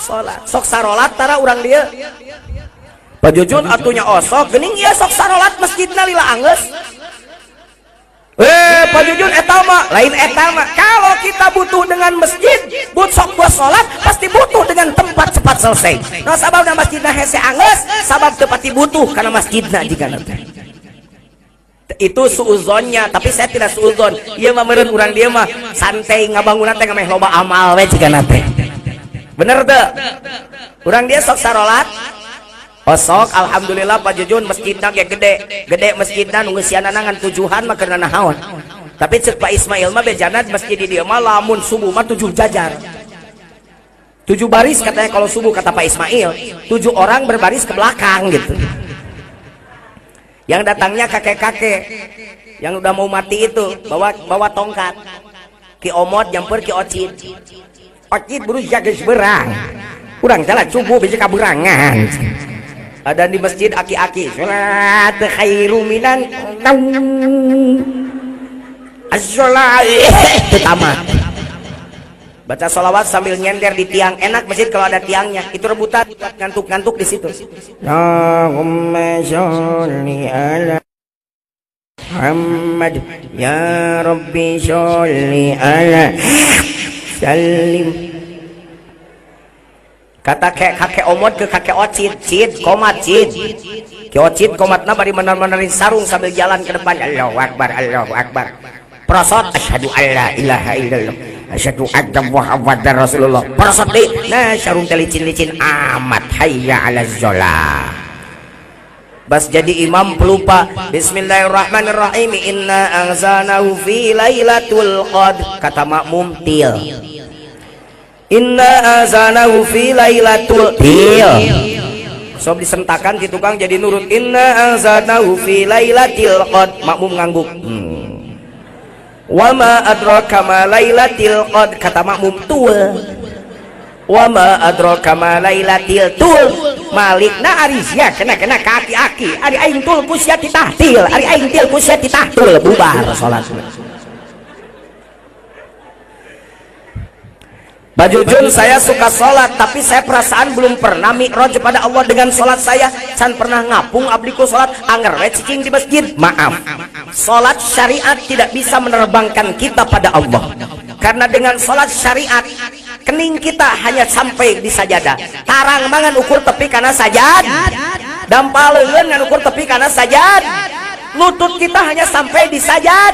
salat sok sarolat tara urang dia Pak Jujun atunya osok gening ieu sok sarolat masjidna lila anggeus Pak Jujun etama lain etama kalau kita butuh dengan masjid sok buat sholat pasti butuh dengan tempat cepat selesai nah sababna masjidna hese anggeus sabab teu pati butuh karena masjidna jika nanti itu suuzonnya tapi saya tidak suuzon ieu mah meureun urang dia mah santai ngabangunan teh ngameh loba amal we jika nanti bener teu urang dia sok sarolat osok alhamdulillah Pak Jujun masjidna ge gede masjidna nu geus siana ngan tujuhan mah keur naon tapi cek Pak Ismail mah bejana masjid di dieu mah lamun subuh mah 7 jajar 7 baris katanya kalau subuh kata Pak Ismail 7 orang berbaris ke belakang gitu yang datangnya kakek-kakek yang udah mau mati itu bawa tongkat ki omot nyamper ki ocit berusia geus berang urang jalan subuh bisa kaburangan ada di masjid aki-aki sholat khairu minan as-sholat tamat baca sholawat sambil nyender di tiang enak masjid kalau ada tiangnya itu rebutan ngantuk-ngantuk di situ Allahumma sholli ala Muhammad ya Rabbi sholli ala salim kata kakek omot ke kakek ocit cid komat cid ke ocit komatna bari menerin sarung sambil jalan ke depan Allahu akbar prosot asyhadu alla ilaha illallah asyhadu anna muhammadar rasulullah prosot deui nah sarung teh licin-licin amat hayya 'alaz shalah bas jadi imam pelupa bismillahirrahmanirrahim inna anzalnahu fi lailatul qadr kata makmum til inna azanahu fi lailatul qadr sok disentakan di tukang jadi nurut inna azanahu fi lailatul qadr makmum ngangguk wa ma adraka ma lailatul qadr kata makmum tul wa ma adraka ma lailatul tul malikna ari sia kena kaki-aki ari aing tul ku sia ditahtil ari aing til ku sia ditahtul bubar salatna Pak Jujun saya suka sholat tapi saya perasaan belum pernah mi'raj kepada Allah dengan sholat saya can pernah ngapung abliku sholat anger we cicing di masjid maaf sholat syariat tidak bisa menerbangkan kita pada Allah karena dengan sholat syariat kening kita hanya sampai di sajadah tarang mangan ukur tepi karena sajad dampaleun ngan ukur tepi karena sajad lutut kita hanya sampai di sajad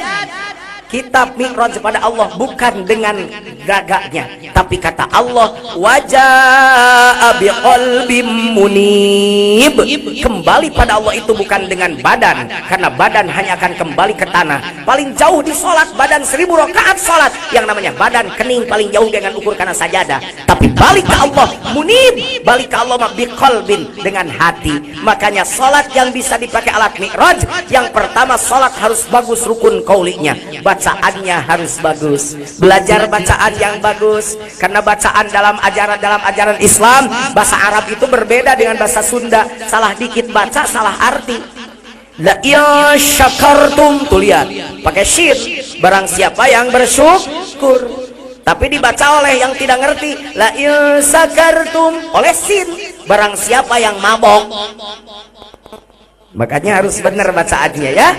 kita mi'raj kepada Allah bukan dengan gagaknya tapi kata Allah wajaa biqalbim munib kembali pada Allah itu bukan dengan badan karena badan hanya akan kembali ke tanah paling jauh di sholat badan 1000 rakaat sholat yang namanya badan kening paling jauh dengan ukur karena sajadah tapi balik ke Allah munib balik ke Allah biqalbin dengan hati makanya sholat yang bisa dipakai alat mi'raj yang pertama sholat harus bagus rukun qaulinya bacaannya harus bagus belajar bacaan yang bagus karena bacaan dalam ajaran Islam bahasa Arab itu berbeda dengan bahasa Sunda salah dikit baca salah arti la ya syakartum tuh lihat pakai syin barang siapa yang bersyukur tapi dibaca oleh yang tidak ngerti la ya syakartum oleh syin barang siapa yang mabok makanya harus benar bacaannya ya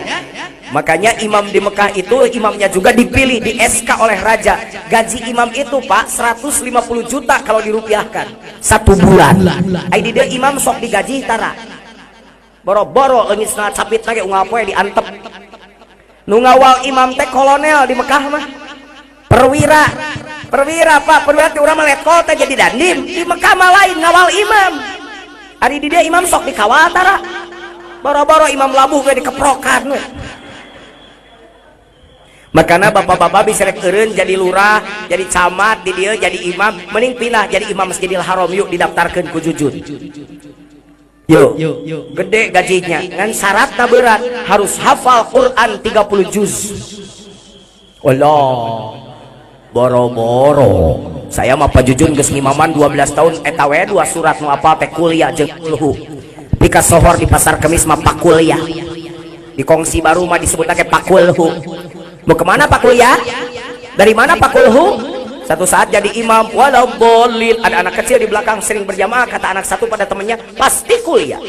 makanya imam di Mekah itu imamnya juga dipilih di SK oleh raja gaji imam itu Pak 150 juta kalau dirupiahkan 1 bulan ai dia imam sok digaji tara boro-boro leungisna capit lagi unggal poe diantep nu ngawal imam teh kolonel di Mekah mah perwira Pak perwira teh urang mah letkol teh jadi dandim di Mekah mah lain ngawal imam ari dia imam sok dikawal tara boro-boro imam labuh ge dikeprokan we makanya bapak-bapak bisa eureun jadi lurah jadi camat di dia jadi imam mending pindah jadi imam Masjidil Haram yuk didaftarkeun ku Jujun yuk gede gajinya ngan syaratna berat harus hafal Quran 30 juz Allah boro-boro saya mah Pak Jujun geus ngimaman 12 tahun eta we 2 surat nu apal teh kuliah jeung ulhu pika sohor di pasar Kemis mah Pak kuliah di kongsi baru mah disebutna ke Pak kulhu mau kemana Pak kuliah dari mana Pak kulhu Satu saat jadi imam, waladhdallin. Ada anak kecil di belakang sering berjamaah, kata anak satu pada temannya, pasti kuliah.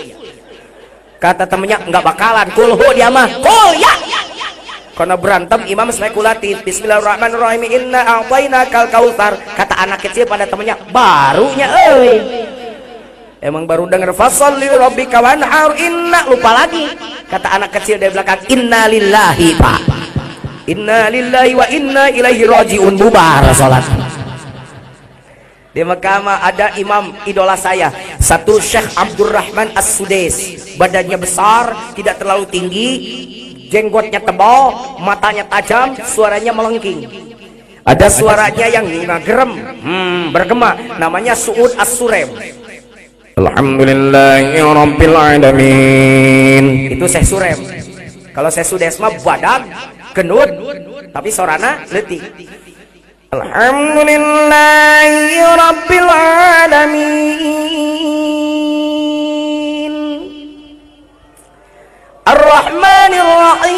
Kata temannya, enggak bakalan, kulhu dia mah, kuliah. Karena berantem imam spekulatif. Bismillahirrahmanirrahim, inna a'tainakal kautsar. Kata anak kecil pada temannya, barunya emang baru denger fasholli rabbika wanhar, inna lupa lagi. Kata anak kecil dari belakang, inna lillahi pak, inna lillahi wa inna ilaihi rajiun, bubar salat. Di Mekah ada imam idola saya, satu Syekh Abdurrahman As-Sudais. Badannya besar, tidak terlalu tinggi, jenggotnya tebal, matanya tajam, suaranya melengking. Ada suaranya yang gerem, bergema, namanya Su'ud As-Surem. Alhamdulillahirabbil alamin. Itu Syekh Surem. Kalau Syekh Sudais mah badan gendut tapi suarana leutik. Alhamdulillahirabbil alamin. Ar-Rahmanir Rahim.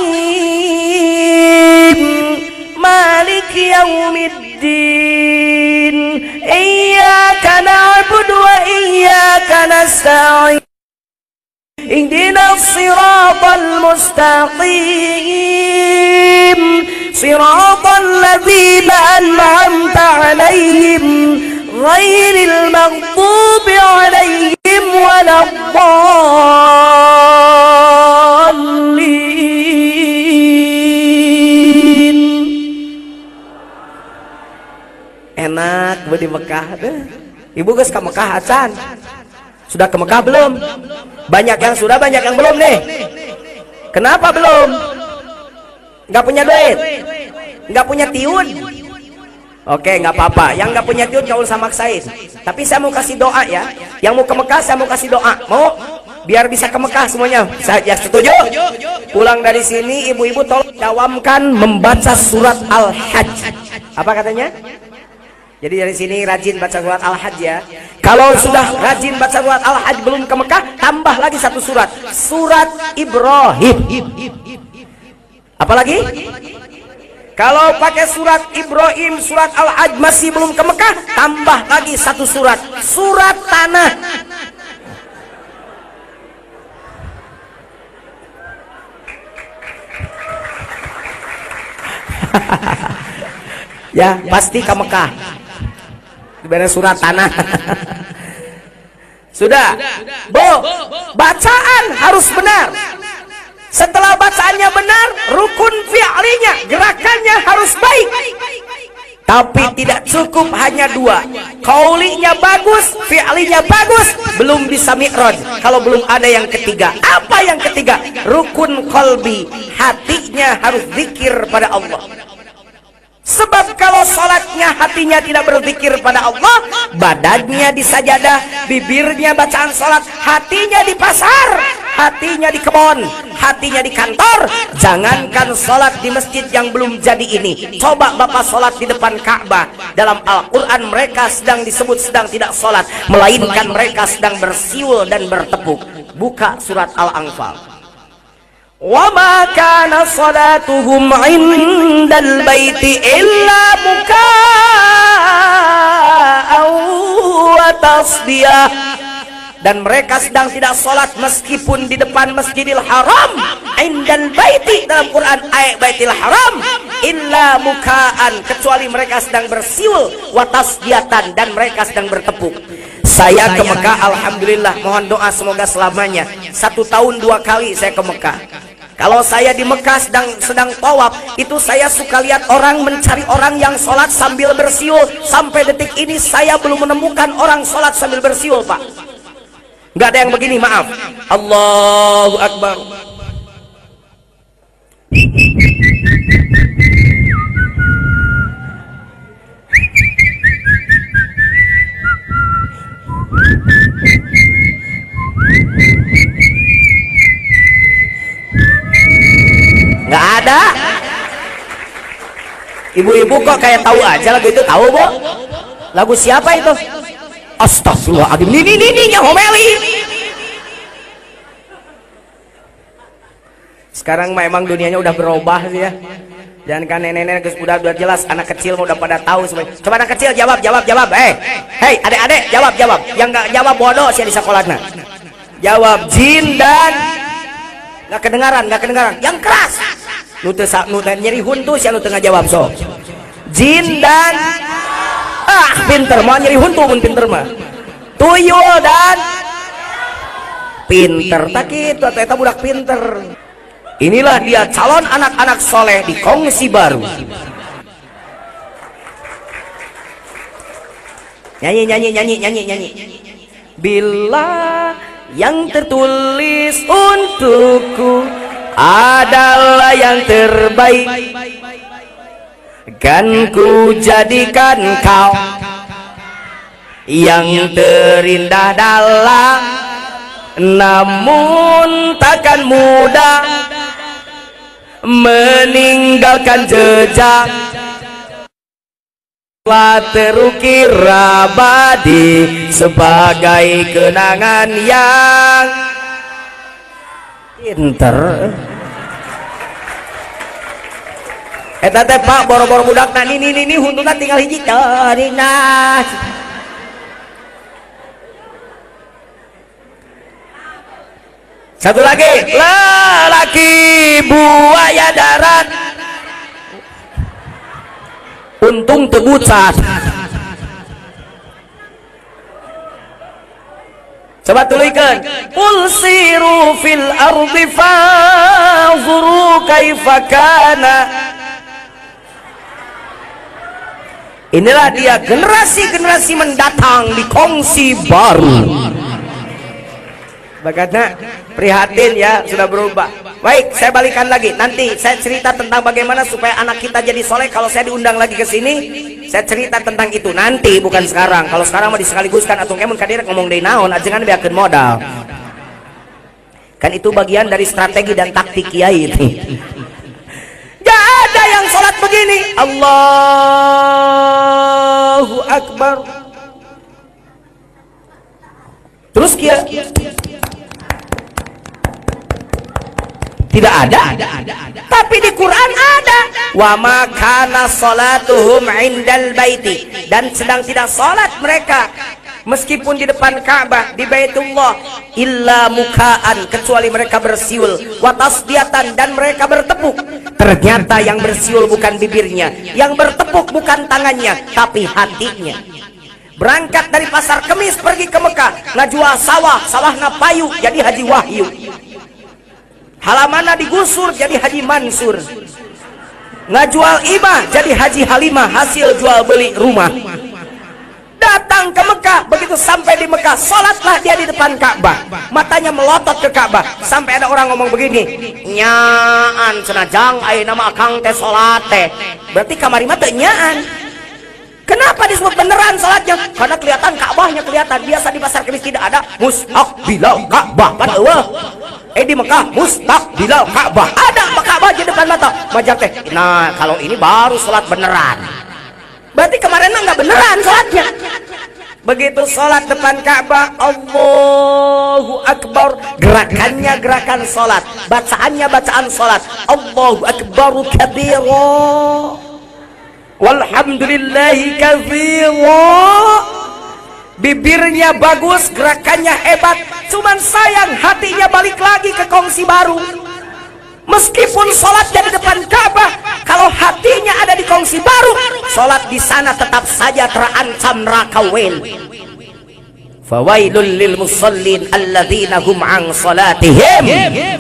Maliki yaumiddin. Iyyaka na'budu wa iyyaka nasta'in. Ihdinas siratal mustaqim. Siratal ladzina an'amta 'alaihim ghairil maghdubi 'alaihim waladdallin. Enak di Mekah deh. Ibu guys ke Mekah acan. Sudah ke Mekah belum? Banyak yang sudah, banyak yang belum nih. Kenapa belum? Nggak punya duit? Nggak punya tiun? Oke, nggak apa-apa. Yang nggak punya tiun nggak usah maksain. Tapi saya mau kasih doa ya. Yang mau ke Mekah saya mau kasih doa. Mau? Biar bisa ke Mekah semuanya. Saya setuju. Pulang dari sini ibu-ibu tolong dawamkan membaca surat Al-Hajj. Apa katanya? Jadi dari sini rajin baca surat Al-Hajj ya. Kalau sudah rajin baca surat Al-Hajj belum ke Mekah, tambah lagi satu surat. Surat Ibrahim. Apalagi? Kalau pakai surat Ibrahim, surat Al-Hajj masih belum ke Mekah, tambah lagi satu surat. Surat Tanah. Ya, pasti ke Mekah. Diberi surat Tanah. Sudah. Bu, bacaan harus benar. Setelah bacaannya benar, rukun fi'linya, gerakannya harus baik. Tapi tidak cukup hanya dua. Qaulinya bagus, fi'linya bagus, belum bisa mi'raj. Kalau belum ada yang ketiga. Apa yang ketiga? Rukun qalbi, hatinya harus zikir pada Allah. Sebab kalau sholatnya hatinya tidak berzikir pada Allah, badannya di sajadah, bibirnya bacaan sholat, hatinya di pasar, hatinya di kebun, hatinya di kantor. Jangankan sholat di masjid yang belum jadi ini, coba bapak sholat di depan Ka'bah. Dalam Al-Quran mereka sedang disebut sedang tidak sholat, melainkan mereka sedang bersiul dan bertepuk. Buka surat Al-Anfal. وَمَا كَانَ صَلَاتُهُمْ عِنْدَ الْبَيْتِ إِلَّا مُكَاءً وَتَصْدِيَةً. Dan mereka sedang tidak sholat meskipun di depan Masjidil Haram. Indal baiti, dalam Quran ayat Baitil Haram, illa muka'an, kecuali mereka sedang bersiul, watasdiatan, dan mereka sedang bertepuk. Saya ke Mekah, alhamdulillah, mohon doa semoga selamanya. 1 tahun 2 kali saya ke Mekah. Kalau saya di Mekah sedang tawaf, itu saya suka lihat orang mencari orang yang sholat sambil bersiul. Sampai detik ini saya belum menemukan orang sholat sambil bersiul, Pak. Nggak ada yang begini, maaf. Allahu Akbar. Nggak ada. Ibu-ibu kok kayak tahu aja lagu itu, tahu, Bu? Lagu siapa itu? Astagfirullahaladzim. Ini yang homeli. Sekarang memang dunianya udah berubah sih ya. Jangan kan nenek-nenek udah jelas, anak kecil udah pada tahu semua. Coba anak kecil jawab. Hei adik-adik jawab. Yang nggak jawab bodoh sih di sekolahnya. Jawab jin dan nggak kedengaran. Yang keras. Nu nyeri huntu sih nu tengah jawab so. Jin dan pinter mau nyeri huntu pun pinter mah. Tuyul dan pinter tak gitu, ternyata budak pinter. Inilah dia calon anak-anak soleh di kongsi baru. Nyanyi. Bila yang tertulis untukku adalah yang terbaik, kan ku jadikan kau yang terindah dalam, namun takkan mudah meninggalkan jejak, telah terukir abadi sebagai kenangan yang pinter. Eta teh Pak boro-boro budakna ini huntuna tinggal hiji tarina. Satu lagi, lelaki buaya darat untung tebucat. Coba tulikan, qul siru fil ardi fanzuru kaifa kana. Inilah dia generasi-generasi mendatang di kongsi baru. Bagaimana prihatin ya, sudah berubah. Baik, saya balikan lagi. Nanti saya cerita tentang bagaimana supaya anak kita jadi soleh. Kalau saya diundang lagi ke sini, saya cerita tentang itu nanti, bukan sekarang. Kalau sekarang mau disekaligus kan atau kemun kadir ngomong dari naon, ajengan biarkeun modal. Kan itu bagian dari strategi dan taktik kiai itu. Gak ada yang sholat begini. Allahu Akbar. Terus kiai. Tidak ada. Tapi di Quran ada. Wa ma kana salatuhum indal baiti, dan sedang tidak salat mereka meskipun di depan Ka'bah, di Baitullah, illa mukaan, kecuali mereka bersiul, wa tasdiyatan, dan mereka bertepuk. Ternyata yang bersiul bukan bibirnya, yang bertepuk bukan tangannya, tapi hatinya. Berangkat dari pasar Kemis pergi ke Mekah, ngajual sawahna payu jadi Haji Wahyu, halamannya digusur jadi Haji Mansur, ngajual imah jadi Haji Halimah, hasil jual beli rumah. Datang ke Mekah, begitu sampai di Mekah, sholatlah dia di depan Ka'bah, matanya melotot ke Ka'bah, sampai ada orang ngomong begini, nyaan senajang ayeuna nama akang teh sholat teh, berarti kamari mah teu nyaan. Kenapa disebut beneran sholatnya? Karena kelihatan Ka'bahnya kelihatan. Biasa di pasar Kemis tidak ada mustaqbilal Ka'bah kan eueuh. Di Mekah mustaqbilal Ka'bah ada, Ka'bah di depan mata. Majar teh. Nah, kalau ini baru sholat beneran. Berarti kemarin mah nggak beneran sholatnya. Begitu sholat depan Ka'bah, Allahu Akbar, gerakannya gerakan sholat, bacaannya bacaan sholat. Allahu Akbaru kabira, walhamdulillahi katsira. Bibirnya bagus, gerakannya hebat, cuman sayang hatinya balik lagi ke kongsi baru. Meskipun sholatnya di depan Ka'bah, kalau hatinya ada di kongsi baru, sholat di sana tetap saja terancam neraka wel. Fawailul lil musallin alladzina hum an salatihim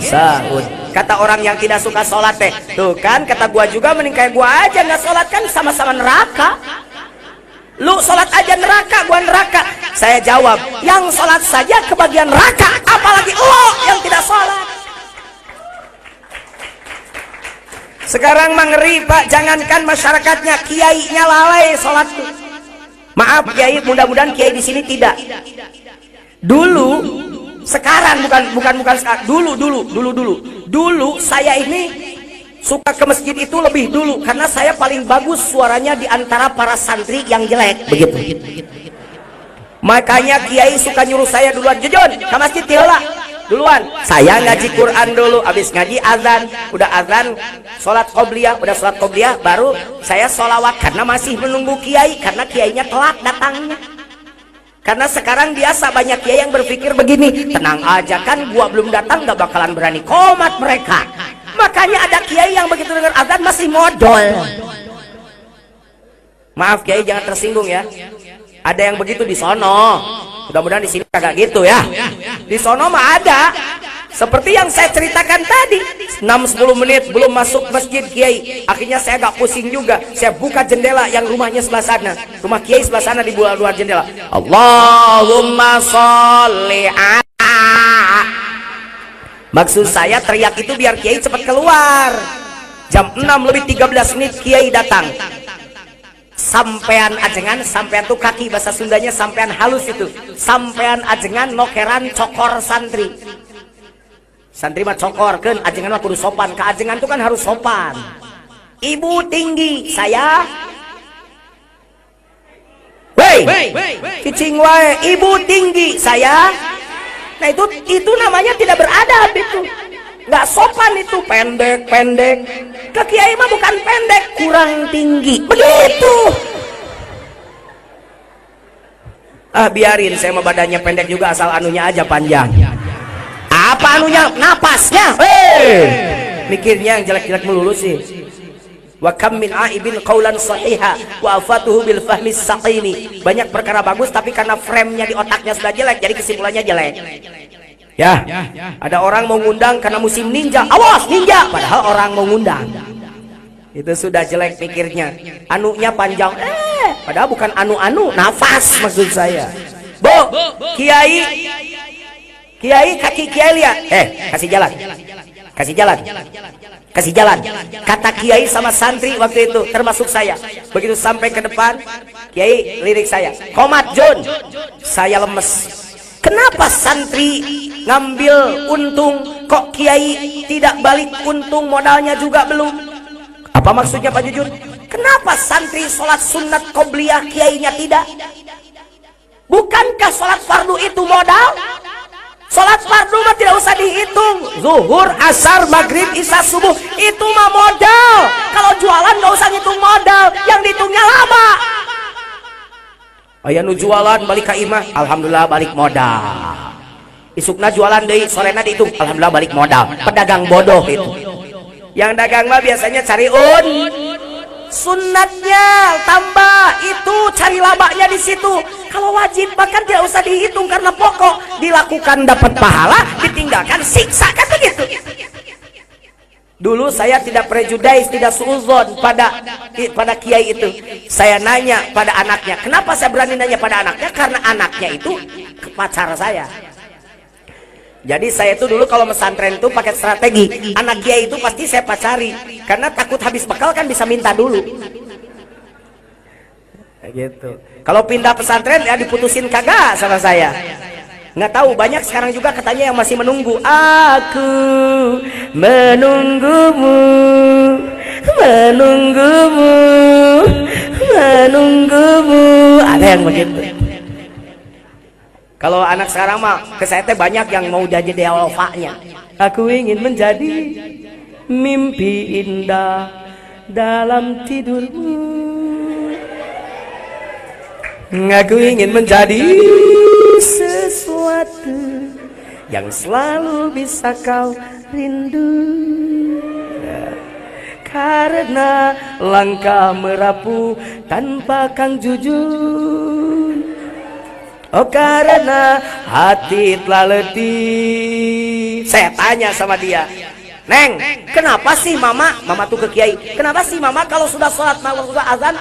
sahun. Kata orang yang tidak suka sholat teh, tuh kan kata gua juga, mending kayak gua aja nggak sholat, kan sama-sama neraka. Lu sholat aja neraka, gua neraka. Saya jawab, yang sholat saja kebagian neraka, apalagi lo yang tidak sholat. Sekarang mengeri Pak, jangankan masyarakatnya, kiainya lalai sholat tuh. Maaf kiai, mudah-mudahan kiai di sini tidak. Dulu, sekarang bukan sekarang. Dulu saya ini suka ke masjid itu lebih dulu, karena saya paling bagus suaranya di antara para santri yang jelek begitu. Makanya kiai suka nyuruh saya duluan, Jujun ke masjid tiheula. duluan. Saya ngaji Quran dulu, habis ngaji azan, udah azan sholat qobliyah, udah sholat qobliyah baru saya sholawat karena masih menunggu kiai, karena kiainya telat datangnya. Karena sekarang biasa banyak kiai yang berpikir begini, tenang aja kan gua belum datang gak bakalan berani komat mereka. Makanya ada kiai yang begitu dengar azan masih modal. Maaf kiai jangan tersinggung ya. Ada yang begitu di sono. Mudah-mudahan di sini kagak gitu ya. Di sono mah ada. Seperti yang saya ceritakan tadi, 6-10 menit belum masuk masjid kiai, akhirnya saya agak pusing juga. Saya buka jendela yang rumahnya sebelah sana, rumah kiai sebelah sana, di luar jendela. Allahumma sholli ala. Maksud saya teriak itu biar kiai cepat keluar. Jam 6:13 kiai datang. Sampean ajengan, sampean tuh kaki bahasa Sundanya sampean halus itu. Sampean ajengan nokeran cokor santri. Santri mah cokor kan, ajengan mah kudu sopan. Keajengan tuh kan harus sopan. Ibu tinggi, saya wei, cicing wae, ibu tinggi, saya. Nah itu namanya tidak beradab itu. Nggak sopan itu, pendek. Ke kiai mah bukan pendek, kurang tinggi. Begitu. Biarin, saya mah badannya pendek juga asal anunya aja panjang. Apa anunya? Napasnya. Mikirnya yang jelek-jelek melulu sih. Wa kam min aibin qaulan sahiha wa afatuhu bil fahmi saqimi. Banyak perkara bagus tapi karena frame-nya di otaknya sudah jelek jadi kesimpulannya jelek. Ya, ada orang mau ngundang karena musim ninja. Awas ninja, padahal orang mau ngundang. Itu sudah jelek pikirnya. Anunya panjang. Padahal bukan anu-anu, nafas maksud saya. Bu, Kiai, kaki kiai lihat. Kasih jalan. Kata kiai sama santri waktu itu, termasuk saya. Begitu sampai ke depan, kiai lirik saya. Komat Jun. Saya lemes. Kenapa santri ngambil untung, kok kiai tidak balik untung, modalnya juga belum? Apa maksudnya Pak Jujun? Kenapa santri sholat sunat qobliyah kiainya tidak? Bukankah sholat fardu itu modal? Sholat fardu mah tidak usah dihitung. Zuhur, asar, maghrib, isya, subuh itu mah modal. Kalau jualan nggak usah ngitung modal, yang dihitungnya lama. Aya nu jualan balik ka imah, alhamdulillah balik modal. Isukna jualan deui, sorena dihitung, alhamdulillah balik modal. Pedagang bodoh itu. Yang dagang mah biasanya cari sunatnya tambah, itu cari labanya di situ. Kalau wajib bahkan tidak usah dihitung karena pokok, dilakukan dapat pahala, ditinggalkan siksa, kan begitu. Dulu saya tidak prejudis, tidak suuzon pada kiai itu. Saya nanya pada anaknya. Kenapa saya berani nanya pada anaknya? Karena anaknya itu pacar saya. Jadi saya itu dulu kalau pesantren itu pakai strategi. Anak kiai itu pasti saya pacari, karena takut habis bekal kan bisa minta dulu. Gitu. Kalau pindah pesantren ya diputusin kagak sama saya. Nggak tahu, banyak sekarang juga katanya yang masih menunggu. Aku menunggumu, ada yang begitu. Kalau anak sekarang mah ke saya teh banyak yang mau jadi dialognya. Aku ingin menjadi mimpi indah dalam tidurmu. Aku ingin menjadi sesuatu yang selalu bisa kau rindu, karena langkah merapu tanpa Kang Jujun. Oh, karena hati telah letih. Saya tanya sama dia, Neng, kenapa sih mama tuh ke kiai, kenapa sih mama kalau sudah sholat malam sudah azan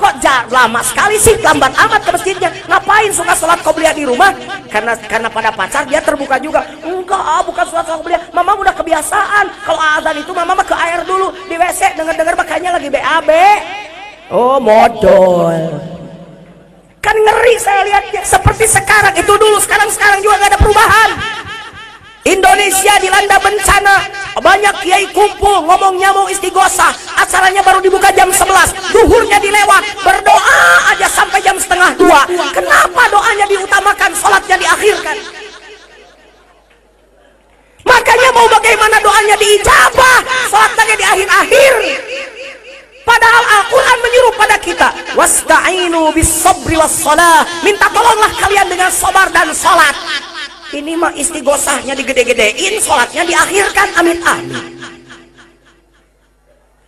kok lama sekali sih, lambat amat ke masjidnya, ngapain suka sholat qobliyah di rumah? Karena pada pacar dia terbuka juga. Enggak, bukan sholat qobliyah, mama udah kebiasaan. Kalau azan itu mama ke air dulu di WC, dengar makanya lagi BAB. Oh, modal. Kan ngeri saya lihatnya. Seperti sekarang itu dulu, sekarang juga gak ada perubahan. Indonesia dilanda bencana, banyak kiai kumpul ngomongnya mau istighosah, acaranya baru dibuka jam 11, duhurnya dilewat, berdoa aja sampai jam 1:30. Kenapa doanya diutamakan, sholatnya diakhirkan? diijabah, sholat lagi di akhir-akhir. Padahal Al-Quran menyuruh pada kita, wasta'inu bis-sabri was-shalah, minta tolonglah kalian dengan sabar dan sholat. Ini mah istighosahnya digede-gedein, sholatnya diakhirkan. Amin amin.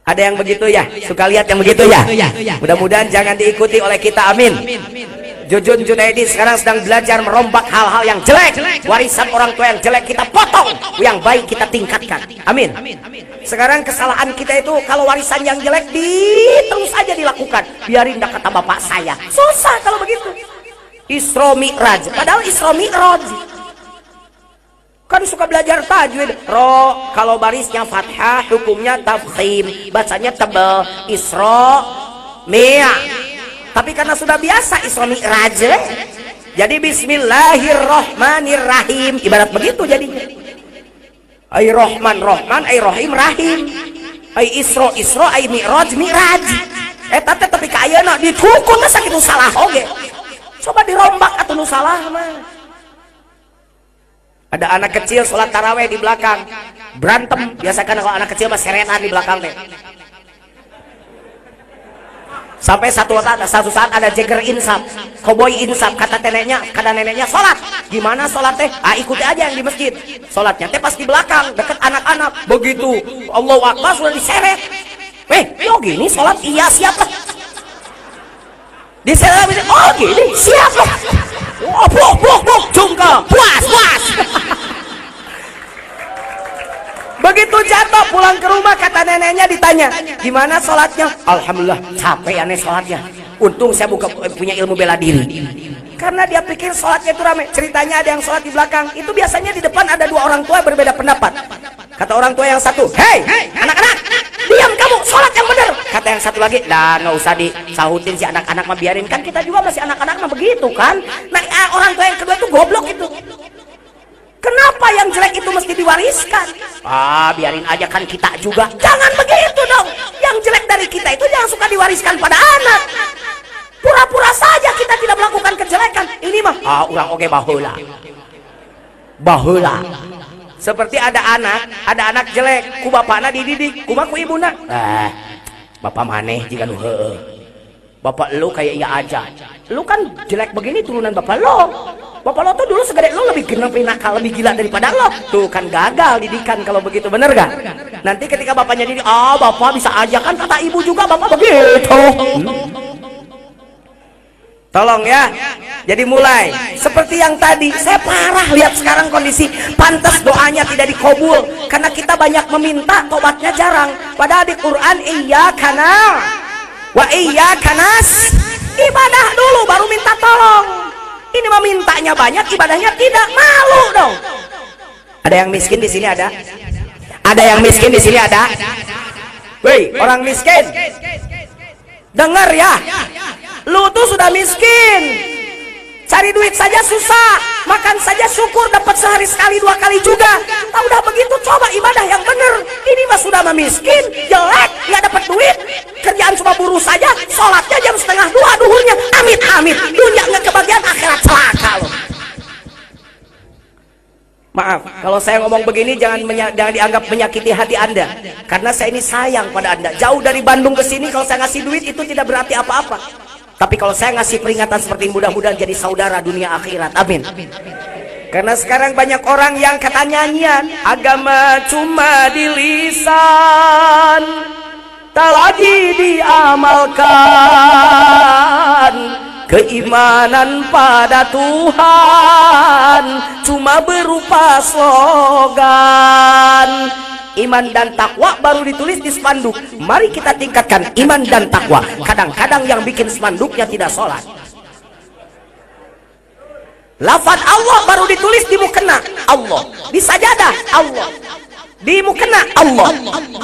Ada yang begitu ya? Suka lihat yang begitu ya? Mudah-mudahan jangan diikuti oleh kita. Amin. Jujun Junaidi sekarang sedang belajar merombak hal-hal yang jelek. Warisan orang tua yang jelek kita potong, yang baik kita tingkatkan. Amin. Sekarang kesalahan kita itu kalau warisan yang jelek terus aja dilakukan. Biarin dah kata bapak saya. Susah kalau begitu. Isra Mi'raj, padahal Isra Mi'raj kan suka belajar tajwid. Ro kalau barisnya fathah hukumnya tafkhim, bacanya tebal. Isra Mi'. Tapi karena sudah biasa Isra Mi'raj, jadi bismillahirrahmanirrahim, ibarat begitu jadinya. Ay Rahman Rahman, ay Rahim Rahim, ay Isra Isra, ay Mi'raj Mi'raj. Tapi kayaknya ditukun sakit salah oge. Coba dirombak atau nu salah mah. Ada anak kecil sholat taraweh di belakang berantem. Biasakan kalau anak kecil mah seretan di belakang teh. Sampai satu saat ada Jagger insap, Cowboy insap, kata neneknya sholat. Gimana sholat teh? Ikuti aja yang di masjid. Sholatnya teh pas di belakang dekat anak-anak. Begitu Allahu Akbar sudah diseret. Yo gini sholat, iya siap lah. Diseret, oh gini siap lah. Oh, buk, jungkel, puas. Begitu jatuh pulang ke rumah, kata neneknya ditanya, gimana sholatnya? Alhamdulillah, capek aneh sholatnya. Untung saya punya ilmu bela diri. Karena dia pikir sholatnya itu rame. Ceritanya ada yang sholat di belakang, itu biasanya di depan ada dua orang tua berbeda pendapat. Kata orang tua yang satu, hei anak-anak, diam kamu, sholat yang benar. Kata yang satu lagi, dah nggak usah disahutin si anak-anak mah, biarin, kan kita juga masih anak-anak mah begitu kan. Nah orang tua yang kedua itu goblok itu. Kenapa yang jelek itu mesti diwariskan? Biarin aja, kan kita juga. Jangan begitu dong. Yang jelek dari kita itu jangan suka diwariskan pada anak. Pura-pura saja kita tidak melakukan kejelekan. Ini mah urang oge baheula. Seperti ada anak jelek, ku bapakna dididik, ku mah ku ibuna. Bapak maneh jika nu heueuh. Bapak lu kayak iya aja. Lu kan jelek begini turunan bapak lo. Bapak lo tuh dulu segede lo lebih nakal, lebih gila daripada lo. Tuh kan gagal didikan kalau begitu, bener gak? Nanti ketika bapaknya didik, bapak bisa aja, kan kata ibu juga bapak begitu. Tolong ya. Jadi mulai seperti yang tadi, saya parah lihat sekarang kondisi. Pantas doanya tidak dikabul karena kita banyak meminta, tobatnya jarang. Padahal di Quran iyyaka wa iyyaka nas, ibadah dulu baru minta tolong. Ini mah mintanya banyak, ibadahnya tidak, malu dong. Ada yang miskin di sini ada? Ada yang miskin di sini ada? Woi, orang miskin. Dengar ya. Lu tuh sudah miskin. Cari duit saja susah, makan saja syukur dapat sehari sekali 2 kali juga. Nah, udah begitu coba ibadah yang bener. Ini mah sudah miskin, jelek, nggak dapat duit, kerjaan cuma buruh saja, sholatnya jam 1:30 duhurnya, amit dunia nggak kebagian, akhirat celaka loh. Maaf kalau saya ngomong begini, jangan dianggap menyakiti hati Anda, karena saya ini sayang pada Anda. Jauh dari Bandung ke sini, kalau saya ngasih duit itu tidak berarti apa-apa. Tapi kalau saya ngasih peringatan seperti ini, mudah-mudahan jadi saudara dunia akhirat. Amin. Karena sekarang banyak orang yang kata nyanyian, agama cuma di lisan, tak lagi diamalkan. Keimanan pada Tuhan cuma berupa slogan. Iman dan takwa baru ditulis di spanduk. Mari kita tingkatkan iman dan takwa. Kadang-kadang yang bikin spanduknya tidak sholat. Lafaz Allah baru ditulis di mukena Allah, di sajadah Allah, di mukena Allah,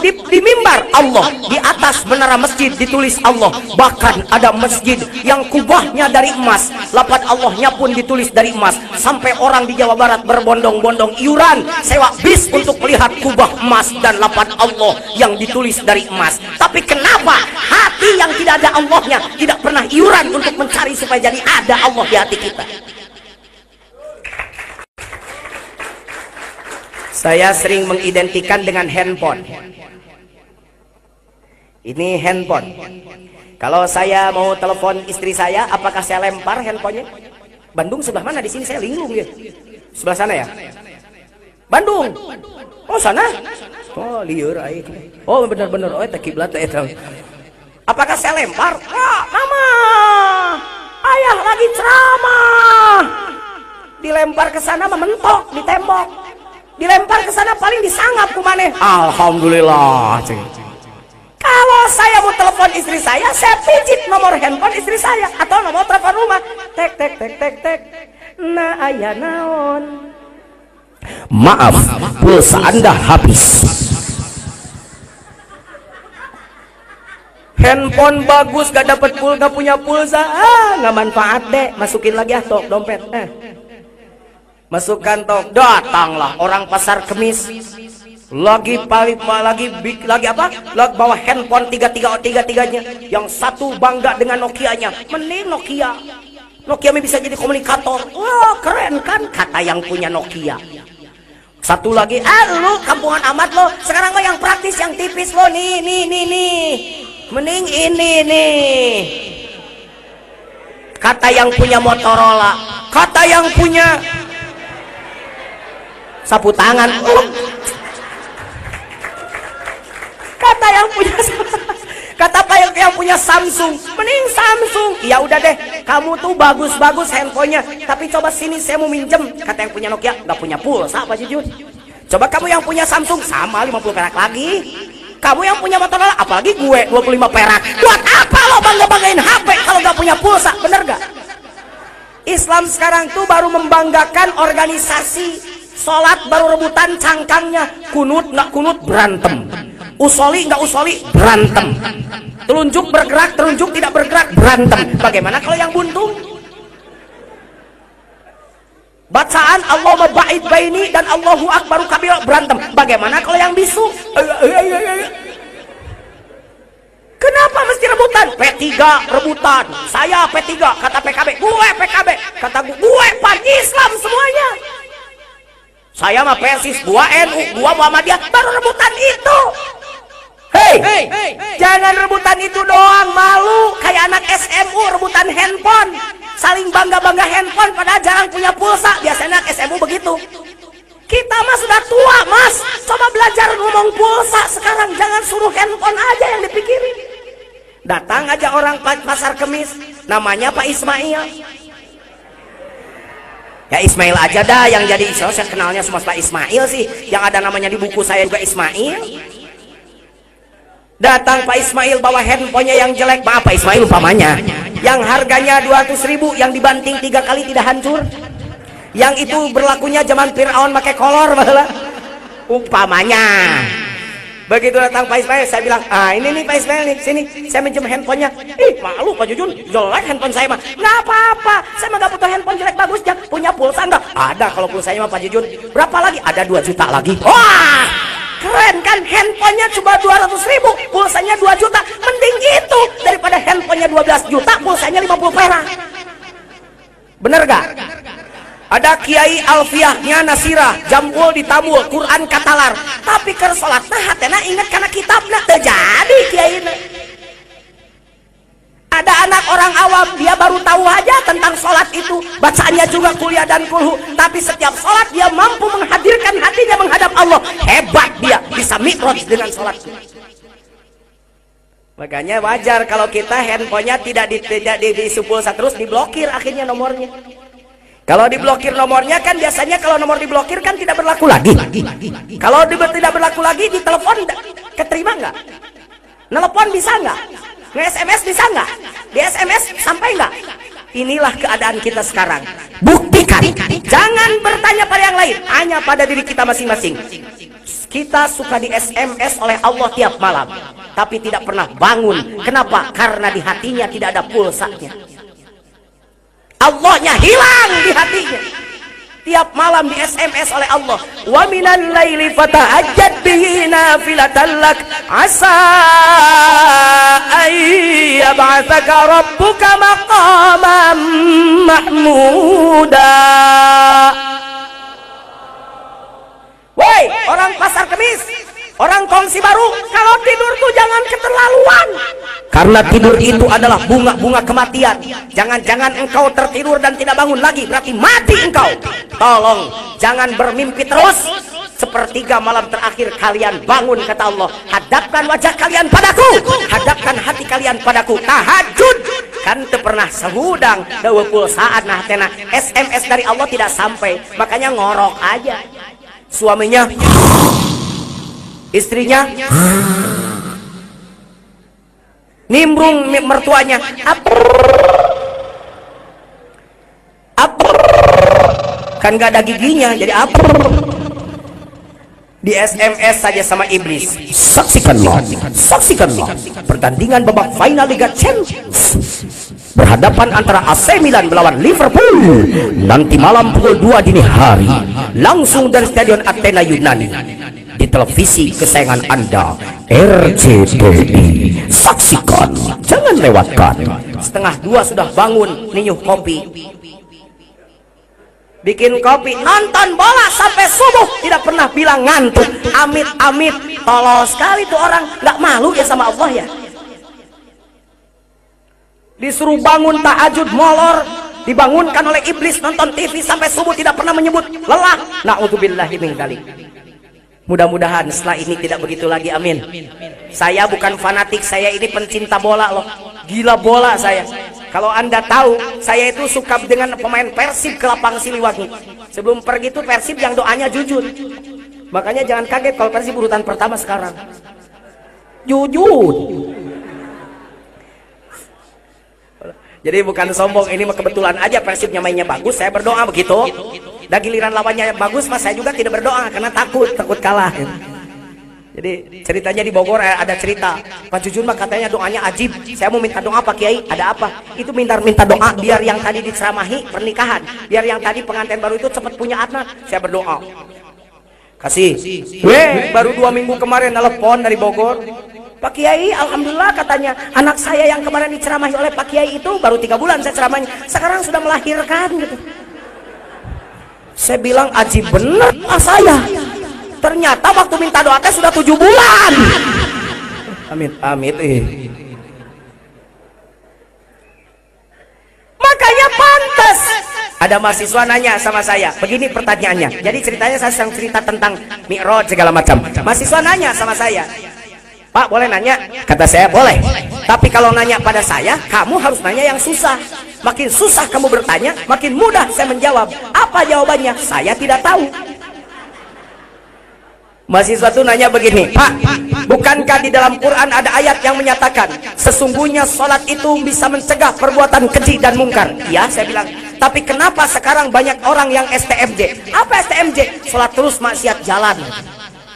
di mimbar Allah, di atas menara masjid ditulis Allah. Bahkan ada masjid yang kubahnya dari emas, lafaz Allahnya pun ditulis dari emas. Sampai orang di Jawa Barat berbondong-bondong iuran sewa bis untuk melihat kubah emas dan lafaz Allah yang ditulis dari emas. Tapi kenapa hati yang tidak ada Allahnya tidak pernah iuran untuk mencari supaya jadi ada Allah di hati kita? Saya sering mengidentikan dengan handphone. Ini handphone. Kalau saya mau telepon istri saya, apakah saya lempar handphonenya? Bandung sebelah mana? Di sini saya linglung ya. Sebelah sana ya? Bandung. Oh sana? Oh liur aing. Oh benar-benar. Oh eta kiblat eta. Apakah saya lempar? Wah, mama. Ayah lagi ceramah. Dilempar ke sana mentok di tembok. Dilempar ke sana paling disanggap ku maneh. Alhamdulillah. Kalau saya mau telepon istri saya pijit nomor handphone istri saya atau nomor telepon rumah. Tek tek tek tek tek. Nah aya naon? Maaf, pulsa Anda habis. Handphone bagus gak dapat pulsa, gak punya pulsa, nggak manfaat deh. Masukin lagi tok dompet. Masukkan tok, datanglah orang pasar kemis lagi apa? Lagi bawa handphone tiga-tiganya. Yang satu bangga dengan Nokia-nya. Mending Nokia bisa jadi komunikator. Wah keren kan kata yang punya Nokia. Satu lagi, lu kampungan amat lo. Sekarang lo yang praktis, yang tipis lo nih. Mending ini nih. Kata yang punya Motorola, kata yang punya sapu tangan, kata yang punya Samsung, mending Samsung. Ya udah deh, kamu tuh bagus handphonenya, tapi coba sini saya mau minjem. Kata yang punya Nokia, nggak punya pulsa Pak Jujun. Coba kamu yang punya Samsung, sama 50 perak lagi. Kamu yang punya Motorola, apalagi gue 25 perak. Buat apa lo banggain HP kalau nggak punya pulsa? Bener gak? Islam sekarang tuh baru membanggakan organisasi. Sholat baru rebutan cangkangnya. Kunut nggak kunut berantem. Usoli nggak usoli berantem. Telunjuk bergerak, telunjuk tidak bergerak berantem. Bagaimana kalau yang buntung? Bacaan Allahumma ba'id baini dan Allahu akbaru kabir berantem. Bagaimana kalau yang bisu? Kenapa mesti rebutan? P3 rebutan. Saya P3 kata PKB. Gue PKB kata gue pan Islam semuanya. Saya mah persis, gua NU, gua Muhammadiyah, baru rebutan itu. Hei, jangan rebutan itu doang, malu kayak anak SMU rebutan handphone, saling bangga handphone padahal jarang punya pulsa. Biasanya anak SMU begitu. Kita mah sudah tua mas, coba belajar ngomong pulsa sekarang, jangan suruh handphone aja yang dipikirin. Datang aja orang pasar kemis, namanya Pak Ismail. Ya Ismail aja dah yang jadi Ismail. Saya kenalnya semua Pak Ismail sih. Yang ada namanya di buku saya juga Ismail. Datang Pak Ismail bawa handphonenya yang jelek. Maaf Pak Ismail umpamanya, yang harganya 200.000 yang dibanting 3 kali tidak hancur. Yang itu berlakunya zaman Fir'aun pakai kolor malah. Umpamanya. Begitu datang Pak Ismail, saya bilang, ini nih Pak Ismail nih, sini, saya minjem handphonenya. Malu Pak Jujun, jelek handphone saya mah. Nggak apa-apa, saya mah nggak butuh handphone jelek bagus, punya pulsa nggak? Ada kalau pulsanya mah Pak Jujun. Berapa lagi? Ada 2 juta lagi. Wah, keren kan, handphonenya cuma 200.000, pulsanya 2 juta. Mending gitu, daripada handphonenya 12 juta, pulsanya 50 perak. Bener gak? Ada Kiai Alfiahnya Nasirah, Jamul ditabul, Quran katalar. Tapi ke sholat nah hatena ingat karena kitabnya terjadi Kiai. Ada anak orang awam, dia baru tahu aja tentang sholat itu. Bacaannya juga kuliah dan kulhu. Tapi setiap sholat dia mampu menghadirkan hatinya menghadap Allah. Hebat dia, bisa mikroj dengan sholat. Makanya wajar kalau kita handphonenya tidak disupulsa terus, diblokir akhirnya nomornya. Kalau diblokir nomornya kan biasanya kalau nomor diblokir kan tidak berlaku lagi. Kalau tidak berlaku lagi, di telepon keterima nggak? Nelpon bisa nggak? Nge-SMS bisa nggak? Di SMS sampai nggak? Inilah keadaan kita sekarang. Buktikan. Jangan bertanya pada yang lain, hanya pada diri kita masing-masing. Kita suka di SMS oleh Allah tiap malam, tapi tidak pernah bangun. Kenapa? Karena di hatinya tidak ada pulsanya. Allahnya hilang di hatinya. Tiap malam di SMS oleh Allah. Wa minal laili fatahajjad bihi nafilatan lak asa ay yab'atsaka rabbuka maqaman mahmuda. Woi, handphone si baru. Kalau tidur tuh jangan keterlaluan, karena tidur itu adalah bunga-bunga kematian. Jangan-jangan engkau tertidur dan tidak bangun lagi, berarti mati engkau. Tolong jangan bermimpi terus. Sepertiga malam terakhir kalian bangun, kata Allah, hadapkan wajah kalian padaku, hadapkan hati kalian padaku. Tahajud kan pernah sehudang 20 saat nah tena SMS dari Allah tidak sampai, makanya ngorok aja. Suaminya, istrinya nimbrung, mertuanya kan gak ada giginya jadi apa. Di SMS saja sama iblis. Saksikanlah pertandingan babak final Liga Champions, berhadapan antara AC Milan melawan Liverpool nanti malam pukul 2 dini hari, langsung dari Stadion Athena Yunani di televisi kesayangan Anda, RCTI. Saksikan, jangan lewatkan. 1:30 sudah bangun, niuh kopi, bikin kopi, nonton bola sampai subuh, tidak pernah bilang ngantuk. Amit-amit, tolol sekali tuh orang, nggak malu ya sama Allah ya. Disuruh bangun tahajud molor, dibangunkan oleh iblis nonton TV sampai subuh, tidak pernah menyebut lelah. Na'udzubillahi min dzalik. Mudah-mudahan setelah ini tidak begitu lagi, amin. Saya bukan fanatik, saya ini pencinta bola loh, gila bola saya. Kalau Anda tahu, saya itu suka dengan pemain Persib ke lapang Siliwangi. Sebelum pergi itu Persib yang doanya jujur. Makanya jangan kaget kalau Persib urutan pertama sekarang. Jujur. Jadi bukan sombong, ini mah kebetulan aja Persibnya mainnya bagus, saya berdoa begitu. Dan giliran lawannya bagus, mas saya juga tidak berdoa karena takut kalah. Jadi ceritanya di Bogor ada cerita, Pak Jujun mah katanya doanya ajib. Saya mau minta doa Pak Kiai, ada apa? Itu minta doa biar yang tadi diceramahi pernikahan, biar yang tadi pengantin baru itu cepat punya anak. Saya berdoa. Kasih. Baru 2 minggu kemarin telepon dari Bogor. Pak Kiai, alhamdulillah katanya anak saya yang kemarin diceramahi oleh Pak Kiai itu baru 3 bulan saya ceramahnya, sekarang sudah melahirkan gitu. Saya bilang ajib bener saya. Ternyata waktu minta doa teh sudah 7 bulan. Amit. Makanya pantas. Ada mahasiswa nanya sama saya, begini pertanyaannya. Jadi ceritanya saya sedang cerita tentang Mi'raj segala macam. Mahasiswa nanya sama saya, Pak boleh nanya? Kata saya boleh. Tapi kalau nanya pada saya, kamu harus nanya yang susah. Makin susah kamu bertanya, makin mudah saya menjawab. Apa jawabannya? Saya tidak tahu. Mahasiswa itu nanya begini, Pak, bukankah di dalam Quran ada ayat yang menyatakan sesungguhnya sholat itu bisa mencegah perbuatan keji dan mungkar? Ya, saya bilang. Tapi kenapa sekarang banyak orang yang STMJ? Apa STMJ? Sholat terus maksiat jalan.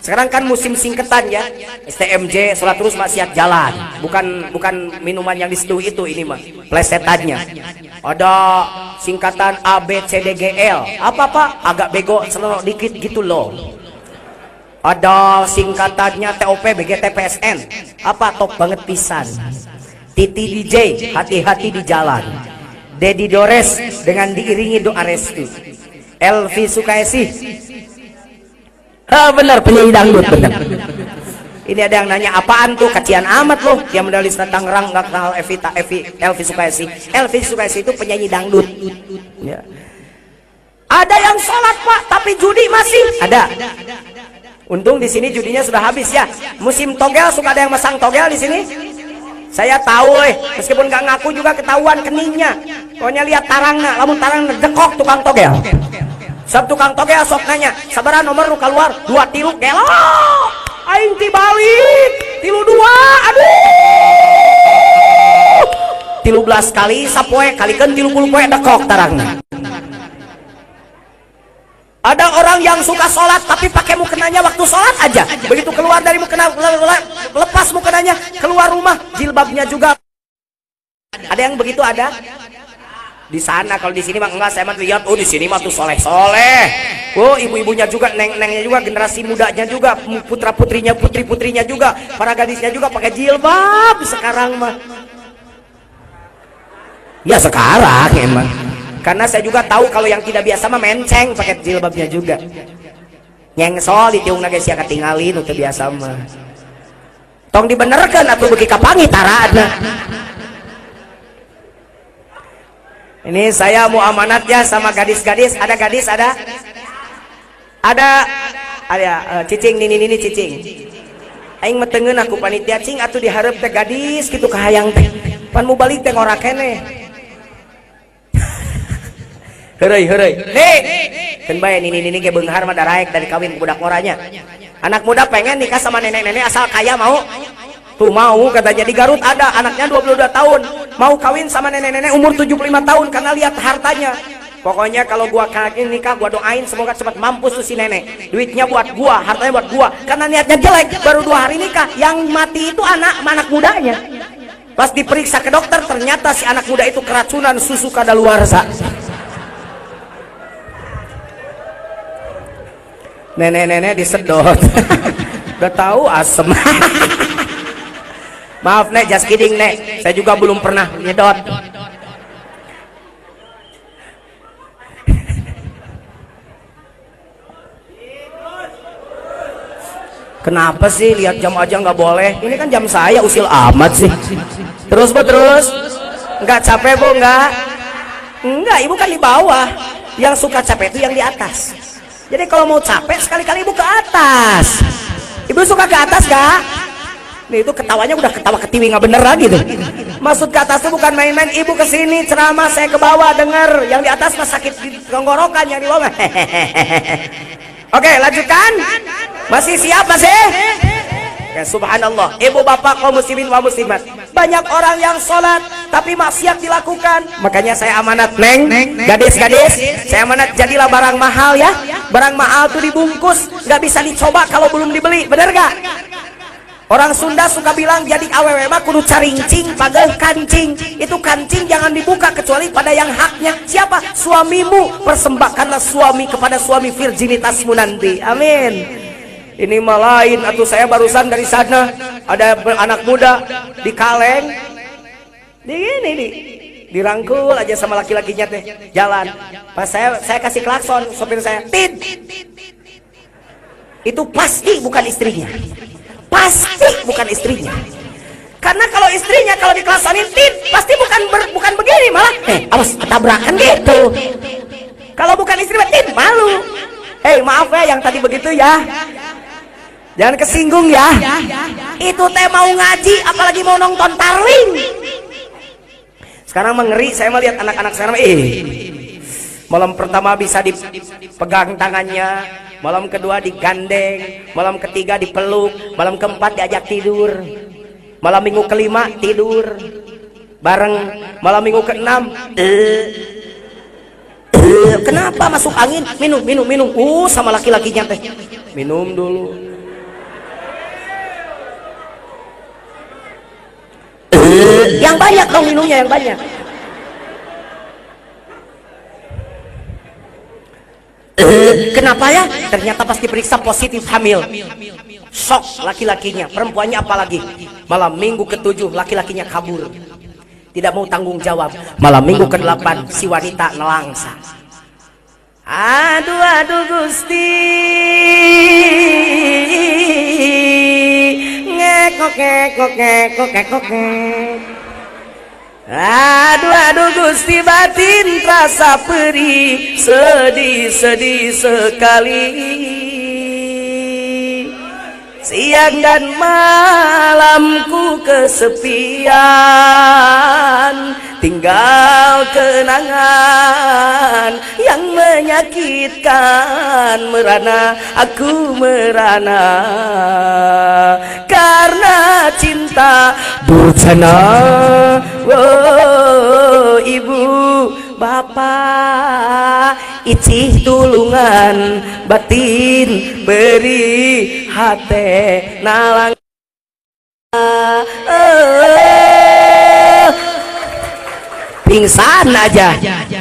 Sekarang kan musim singkatan ya, STMJ, sholat terus maksiat jalan. Bukan minuman yang diseduh itu, ini mah plesetannya. Ada singkatan ABCDGL. Apa Pak? Agak bego selok dikit gitu loh. Ada singkatannya TOP BGTPSN. Apa? Top banget pisan. Titi DJ, hati-hati di jalan. Dedi Dores dengan diiringi doa restu. Elvi Sukaisi. Benar, penyanyi dangdut benar. Ini ada yang nanya apaan tuh, kacian amat loh. Yang medalis Tangerang nggak kenal Elvi Sukaisi. Elvi Sukaisi itu penyanyi dangdut. Ya. Ada yang sholat Pak, tapi judi masih ada. Untung di sini judinya sudah habis ya. Musim togel suka ada yang masang togel di sini. Saya tahu meskipun nggak ngaku juga ketahuan keningnya. Pokoknya lihat tarangna, lamun tarang dekok tukang togel. Sab tukang togel sok nanya, sabaran nomor nu keluar 2 tilu gelo. Aing tibalik 3 2, aduh. 13 kali sapoe kalikeun 30 poe dekok tarangna. Ada orang yang suka sholat tapi pakai mukenanya waktu sholat aja. Begitu keluar dari mukena, lepas mukenanya, keluar rumah jilbabnya juga. Ada yang begitu ada? Di sana, kalau di sini mah enggak. Saya mah lihat, oh di sini mah tuh soleh. Oh ibu-ibunya juga, neng-nengnya juga, generasi mudanya juga, putra-putrinya, putri-putrinya juga, para gadisnya juga pakai jilbab sekarang mah. Ya sekarang emang. Karena saya juga tahu kalau yang tidak biasa mah menceng pakai jilbabnya juga. Nyengsol ditiung na geus sia katingalin teu biasa mah. tong dibenerkan atau beki kapangi tarana. Ini saya mau amanat ya sama gadis-gadis. Ada gadis, ada cicing ini cicing. Aing metengeun aku panitia cing atuh dihareup teh gadis kitu kahayang teh. Pan mau balik teh ngora keneh. Heureuy. Nih, keun bae ini ge beunghar mah daraek dari kawin budak ngoranya. Anak muda pengen nikah sama nenek-nenek asal kaya mau. Tuh mau katanya di Garut ada anaknya 22 tahun mau kawin sama nenek-nenek umur 75 tahun karena lihat hartanya. Pokoknya kalau gua kagak nikah gua doain semoga cepat mampus tuh si nenek. Duitnya buat gua, hartanya buat gua. Karena niatnya jelek, baru 2 hari nikah. Yang mati itu anak mudanya. Pas diperiksa ke dokter ternyata si anak muda itu keracunan susu kadaluarsa. Nenek-nenek disedot. Udah tahu asem. Maaf nek, just kidding nek. Saya juga belum pernah nyedot. Kenapa sih lihat jam aja nggak boleh? Ini kan jam saya, usil amat sih. Terus bu, terus. Nggak capek bu, nggak? Nggak, ibu kan di bawah. Yang suka capek itu yang di atas. Jadi kalau mau capek sekali-kali ibu ke atas. Ibu suka ke atas gak? Nih itu ketawanya udah ketawa ketiwi nggak bener lagi tuh. Maksud ke atas tuh bukan main-main. Ibu kesini ceramah saya ke bawah denger. Yang di atas mah sakit di tenggorokan, yang di bawah. Oke, lanjutkan. Masih siap masih? Ya, subhanallah. Ibu bapak kaum muslimin wa muslimat. Banyak orang yang sholat tapi maksiat dilakukan. Makanya saya amanat neng, gadis-gadis. Saya amanat jadilah barang mahal ya. Barang mahal tuh dibungkus, nggak bisa dicoba kalau belum dibeli. Bener gak? Orang Sunda suka bilang jadi awewe mah kudu carincing pageuh kancing. Itu kancing jangan dibuka kecuali pada yang haknya. Siapa? Suamimu. Persembahkanlah suami kepada suami virginitasmu nanti. Amin. Ini mah lain atuh, saya barusan dari sana ada anak muda di kaleng. Dirangkul aja sama laki-lakinya teh jalan. Pas saya kasih klakson sopir saya. Tit. Itu pasti bukan istrinya. Pasti bukan istrinya. Karena kalau istrinya kalau diklasonin tit pasti bukan begini malah awas ketabrakan gitu. Kalau bukan istri tit malu. Maaf ya yang tadi begitu ya. Jangan kesinggung ya. Itu teh mau ngaji apalagi mau nonton tarling. Sekarang mengeri saya melihat anak-anak sekarang malam pertama bisa dipegang tangannya, malam kedua digandeng, malam ketiga dipeluk, malam keempat diajak tidur, malam minggu kelima tidur bareng, malam minggu keenam kenapa masuk angin, minum sama laki-lakinya teh minum dulu. Yang banyak dong minumnya, yang banyak. Kenapa ya? Ternyata pas diperiksa positif hamil. Shock laki-lakinya, perempuannya apalagi. Malam minggu ke-7 laki-lakinya kabur. Tidak mau tanggung jawab. Malam minggu ke-8 si wanita nelangsa. Aduh Gusti. Ngekok. Aduh Gusti batin terasa perih, sedih sekali. Siang dan malamku kesepian, tinggal kenangan yang menyakitkan. Merana, aku merana karena cinta durjana. Oh, ibu, bapak, icih tulungan batin beri hati nalang. Pingsan aja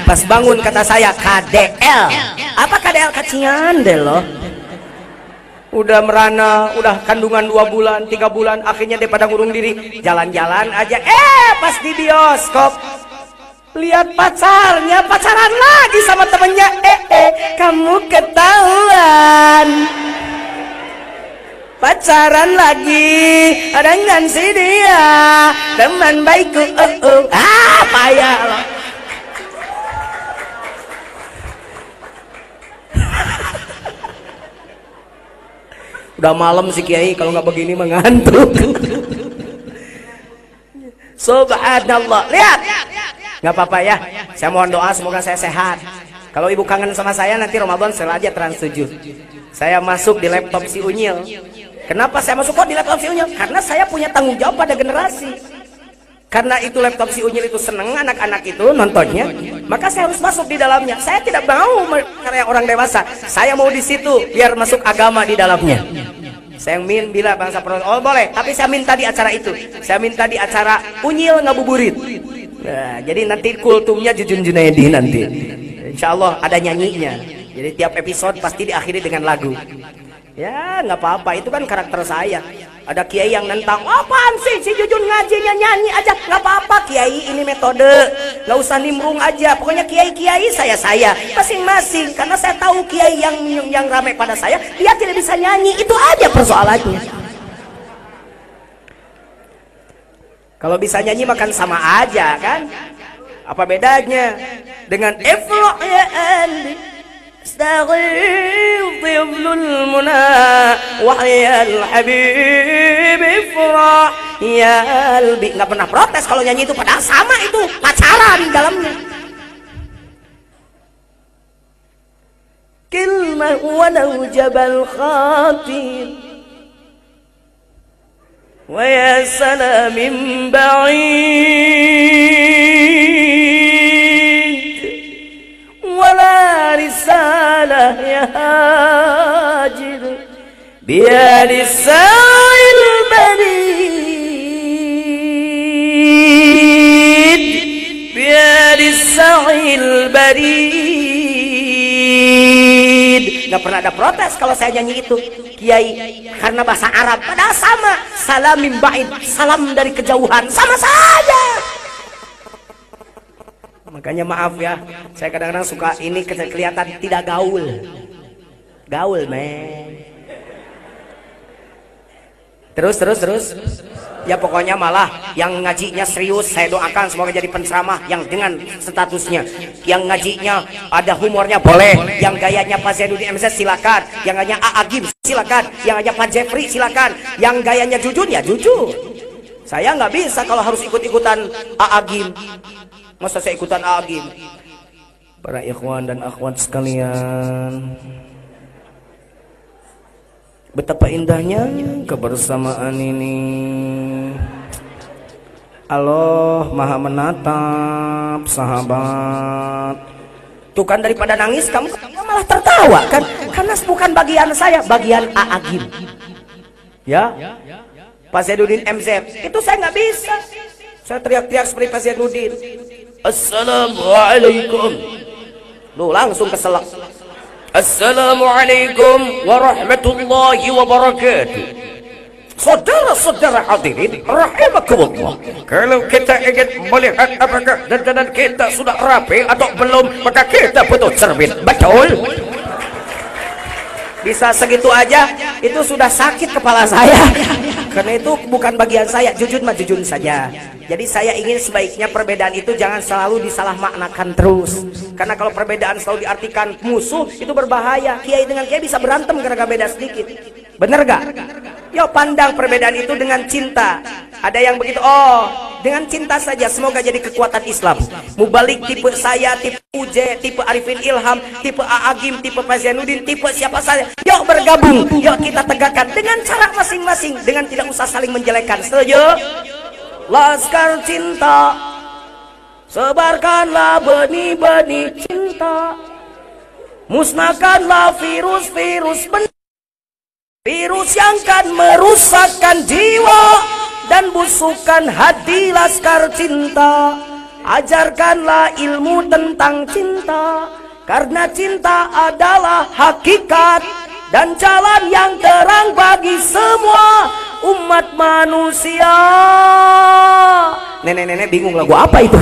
pas bangun kata saya KDL. Apa KDL? Kacingan deh loh. Udah merana, udah kandungan 2 bulan 3 bulan, akhirnya daripada ngurung diri jalan-jalan aja. Pas di bioskop lihat pacarnya pacaran lagi sama temennya. Kamu ketahuan. pacaran lagi dengan si dia, teman baikku. Payah loh. Udah malam si Kiai, kalau nggak begini mengantuk. Subhanallah. Lihat, nggak apa-apa ya. Saya mohon doa semoga saya sehat. Kalau ibu kangen sama saya nanti Ramadan saya aja Trans 7. Saya masuk di laptop si Unyil. Kenapa saya masuk kok di laptop si Unyil? Karena saya punya tanggung jawab pada generasi. Karena itu laptop si Unyil itu seneng anak-anak itu nontonnya, maka saya harus masuk di dalamnya. Saya tidak mau karena orang dewasa. Saya mau di situ biar masuk agama di dalamnya. Saya min bila bangsa pro, oh boleh, tapi saya minta di acara itu. Saya minta di acara Unyil ngabuburit. Nah, jadi nanti kultumnya Jujun Junaidi nanti. Insya Allah ada nyanyinya. Jadi tiap episode pasti diakhiri dengan lagu. Ya nggak apa-apa, itu kan karakter saya. Ada kiai yang nentang, apaan sih si Jujun ngajinya nyanyi aja, nggak apa-apa kiai, ini metode, nggak usah nimbrung aja. Pokoknya kiai saya masing-masing, karena saya tahu kiai yang ramai pada saya, dia tidak bisa nyanyi, itu aja persoalannya. Kalau bisa nyanyi makan sama aja kan? Apa bedanya dengan Ifrah ya Andi? استغيث طفل المنى وحيا الحبيب افرح يا قلبي. Nggak pernah protes kalau nyanyi itu, padahal sama itu pacaran di dalamnya. كلمة ولو جبل خاطر ويا سلام من بعيد ولا رسالة يا هاجر بيد الساعي البريد بيد الساعي البريد. Gak pernah ada protes kalau saya nyanyi itu kiai, karena bahasa Arab padahal sama. Salam min ba'id, salam dari kejauhan, sama saja. Makanya maaf ya, saya kadang-kadang suka ini kelihatan tidak gaul. Gaul men. Terus. Ya pokoknya malah yang ngajinya serius saya doakan semoga jadi penceramah yang dengan statusnya. Yang ngajinya ada humornya boleh, yang gayanya Pak Zainuddin MZ silakan, yang gayanya A Agim silakan, yang gayanya Pak Jeffrey silakan, yang gayanya Jujun ya Jujun. Saya nggak bisa kalau harus ikut-ikutan A Agim. Masa saya ikutan A Agim? Para ikhwan dan akhwat sekalian, betapa indahnya kebersamaan ini. Allah Maha menatap sahabat. Tuh kan daripada nangis kamu malah tertawa kan? Karena bukan bagian saya, bagian A Agim. Ya, Pak Zainuddin MZ itu saya nggak bisa. Saya teriak-teriak seperti Pak Zainuddin. Assalamualaikum. Lu langsung keselak. Assalamualaikum warahmatullahi wabarakatuh. Saudara-saudara hadirin rahimakumullah, kalau kita ingin melihat apakah dandanan kita sudah rapi atau belum, maka kita butuh cermin. Betul? Bisa segitu aja itu sudah sakit kepala saya. Karena itu bukan bagian saya. Jujun mah jujun saja. Jadi saya ingin sebaiknya perbedaan itu jangan selalu disalahmaknakan terus. Karena kalau perbedaan selalu diartikan musuh, itu berbahaya. Kiai dengan kiai bisa berantem karena beda sedikit. Bener gak? Yuk pandang perbedaan itu dengan cinta. Ada yang begitu, oh dengan cinta saja semoga jadi kekuatan Islam. Mubalik tipe saya, tipe UJ, tipe Arifin Ilham, tipe A Agim, tipe Pak Zainuddin, tipe siapa saja. Yuk bergabung, yuk kita tegakkan dengan cara masing-masing, dengan tidak usah saling menjelekkan. Setuju? Laskar cinta, sebarkanlah benih-benih cinta, musnahkanlah virus-virus virus yang kan merusakkan jiwa dan busukkan hati. Laskar cinta, ajarkanlah ilmu tentang cinta, karena cinta adalah hakikat dan jalan yang terang bagi semua umat manusia. Nenek-nenek bingung lagu apa itu.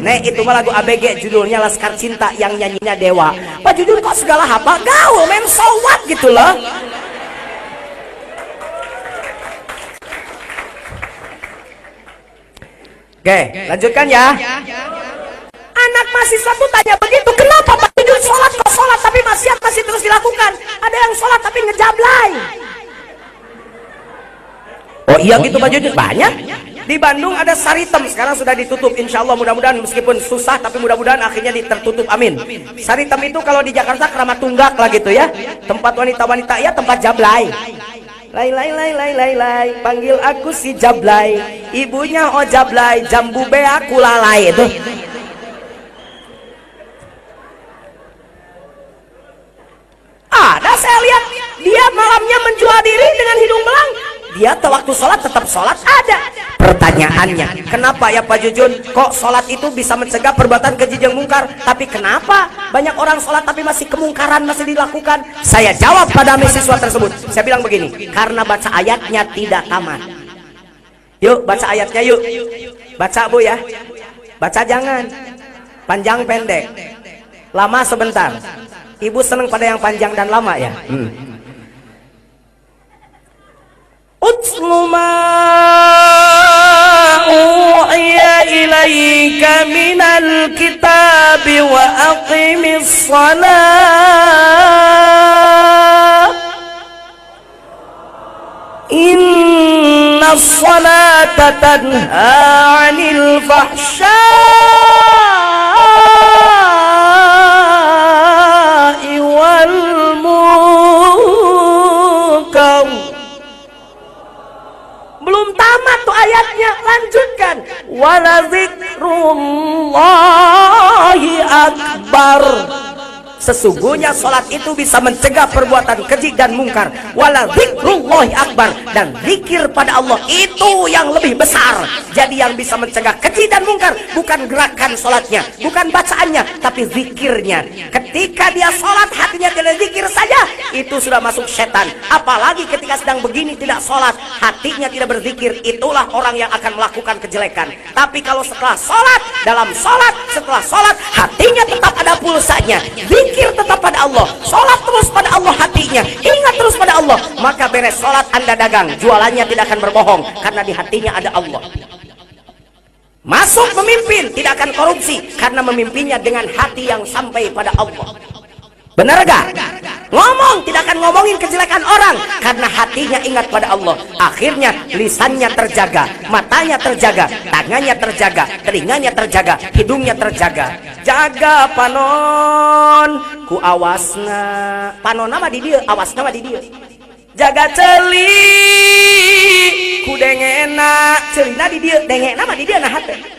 Nek itu mah lagu ABG judulnya Laskar Cinta, yang nyanyinya Dewa. Pak Jujun kok segala hafal? Gaul men, so what gitu loh. Oke, lanjutkan ya. Anak mahasiswa tuh tanya begitu, kenapa Pak Jujun sholat kok sholat tapi maksiat masih terus dilakukan? Ada yang sholat tapi ngejablay. Oh iya gitu Pak Jujun, banyak. Di Bandung ada Saritem, sekarang sudah ditutup. Insya Allah mudah-mudahan meskipun susah tapi mudah-mudahan akhirnya tertutup, amin. Saritem itu kalau di Jakarta Keramat Tunggak lah gitu ya, tempat wanita-wanita ya, tempat jablay. Lai lai lai lai lai lai, panggil aku si Jablay, ibunya oh Jablay, jambu be aku lalai itu. Ada saya lihat dia malamnya menjual diri dengan hidung belang. Dia waktu sholat tetap sholat ada. Pertanyaannya, kenapa ya Pak Jujun? Kok sholat itu bisa mencegah perbuatan keji yang mungkar? Tapi kenapa banyak orang sholat tapi masih kemungkaran masih dilakukan? Saya jawab pada mahasiswa tersebut. Saya bilang begini, karena baca ayatnya tidak tamat. Yuk baca ayatnya yuk. Baca Bu ya. Baca jangan. Panjang pendek. Lama sebentar. Ibu seneng pada yang panjang dan lama ya. Utlu ma uhiya ilaika minal kitabi wa aqimis salat. Innas salata tanha 'anil fahsya'i wal munkar. Belum tamat tuh ayatnya, lanjutkan. Wala zikrullahi akbar. Sesungguhnya sholat itu bisa mencegah perbuatan keji dan mungkar. Wala zikrullahi akbar, dan zikir pada Allah itu yang lebih besar. Jadi yang bisa mencegah keji dan mungkar bukan gerakan sholatnya, bukan bacaannya, tapi zikirnya. Ketika dia sholat hatinya tidak zikir saja, itu sudah masuk setan. Apalagi ketika sedang begini tidak sholat, hatinya tidak berzikir, itulah orang yang akan melakukan kejelekan. Tapi kalau setelah sholat, dalam sholat, setelah sholat, hatinya tetap ada pulsanya, zikir tetap pada Allah, sholat terus pada Allah hatinya, ingat terus pada Allah, maka beres sholat Anda dagang, jualannya tidak akan berbohong karena di hatinya ada Allah. Masuk memimpin tidak akan korupsi karena memimpinnya dengan hati yang sampai pada Allah. Benar gak? Ngomong tidak akan ngomongin kejelekan orang karena hatinya ingat pada Allah. Akhirnya lisannya terjaga, matanya terjaga, tangannya terjaga, telinganya terjaga, hidungnya terjaga. Jaga panon ku awasna. Panon nama di dia, awas nama di dia. Jaga celi ku dengena, celina di dia, dengena nama di dia nah hati.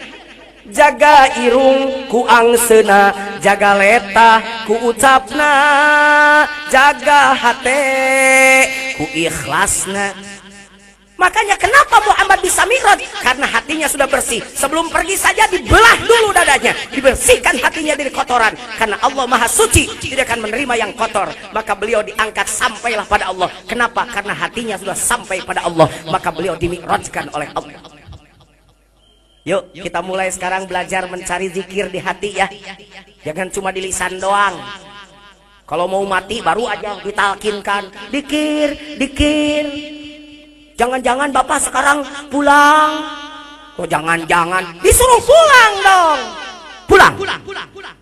Jaga irung ku angsena, jaga letah ku ucapna, jaga hate ku ikhlasna. Makanya kenapa Muhammad bisa mi'raj? Karena hatinya sudah bersih. Sebelum pergi saja dibelah dulu dadanya, dibersihkan hatinya dari kotoran. Karena Allah Maha Suci, tidak akan menerima yang kotor. Maka beliau diangkat sampailah pada Allah. Kenapa? Karena hatinya sudah sampai pada Allah. Maka beliau dimi'rajkan oleh Allah. Yuk kita mulai sekarang belajar mencari zikir di hati ya. Jangan cuma di lisan doang. Kalau mau mati baru aja ditalkinkan, dikir, dikir. Jangan-jangan Bapak sekarang pulang. Oh jangan-jangan, disuruh pulang dong. Pulang,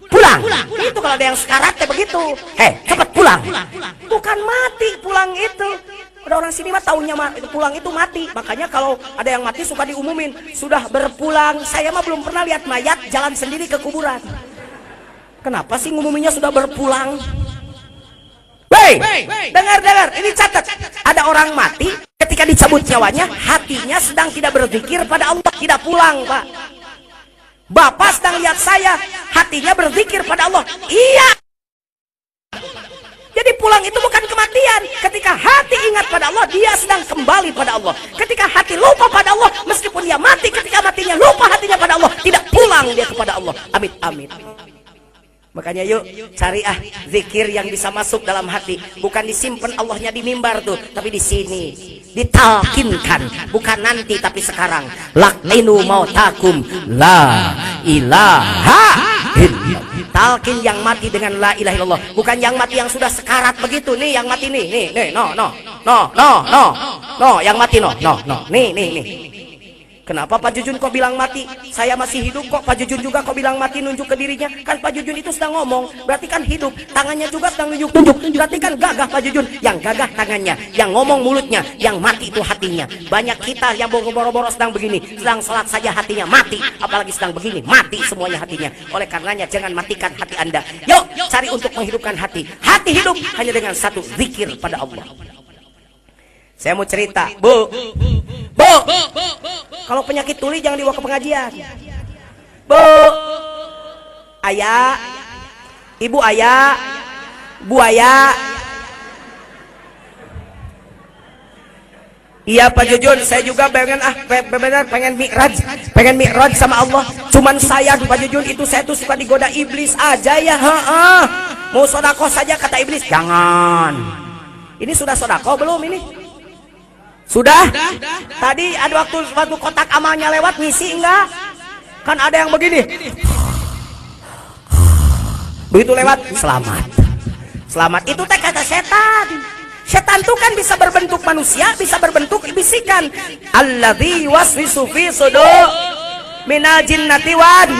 pulang. Itu kalau ada yang sekarat ya begitu. Cepat pulang. Bukan mati pulang itu. Udah orang sini mah taunya pulang itu mati. Makanya kalau ada yang mati suka diumumin, sudah berpulang. Saya mah belum pernah lihat mayat jalan sendiri ke kuburan. Kenapa sih ngumuminya sudah berpulang? Hei, dengar, ini catat. Ada orang mati, ketika dicabut nyawanya, hatinya sedang tidak berzikir pada Allah, tidak pulang, Pak. Bapak sedang lihat saya, hatinya berzikir pada Allah. Iya. Jadi pulang itu bukan kematian. Ketika hati ingat pada Allah, dia sedang kembali pada Allah. Ketika hati lupa pada Allah, meskipun dia mati, ketika matinya lupa hatinya pada Allah, tidak pulang dia kepada Allah. Amin, amin. Makanya yuk cari zikir yang bisa masuk dalam hati. Bukan disimpan Allahnya di mimbar tuh, tapi di sini ditalkinkan. Bukan nanti tapi sekarang. Laqinu mautakum la ilaha illallah. Talkin yang mati dengan la ilaha illallah, bukan yang mati yang sudah sekarat begitu. Nih yang mati nih, no, yang mati no, nih. Kenapa Pak Jujun kok bilang mati? Saya masih hidup kok Pak Jujun juga kok bilang mati, nunjuk ke dirinya. Kan Pak Jujun itu sedang ngomong, berarti kan hidup. Tangannya juga sedang nunjuk-nunjuk, berarti kan gagah Pak Jujun. Yang gagah tangannya, yang ngomong mulutnya, yang mati itu hatinya. Banyak kita yang boro-boro sedang begini, sedang salat saja hatinya mati, apalagi sedang begini, mati semuanya hatinya. Oleh karenanya jangan matikan hati Anda. Yuk cari untuk menghidupkan hati. Hati hidup hanya dengan satu zikir pada Allah. Saya mau cerita, Bu. Kalau penyakit tuli jangan dibawa ke pengajian. Bu, ayah, ibu ayah, bu ayah. Iya Pak Jujun, saya juga pengen mi'raj sama Allah. Cuman saya Pak Jujun itu saya tuh suka digoda iblis aja ya. Mau sodako saja kata iblis, jangan. Ini sudah sodako belum ini? Sudah? Tadi ada waktu kotak amalnya lewat ngisi enggak? Kan ada yang begini. Begitu lewat, selamat. Selamat itu teh kata setan. Setan itu kan bisa berbentuk manusia, bisa berbentuk bisikan. Alladzi waswisu fi sudur minal jinnati wan.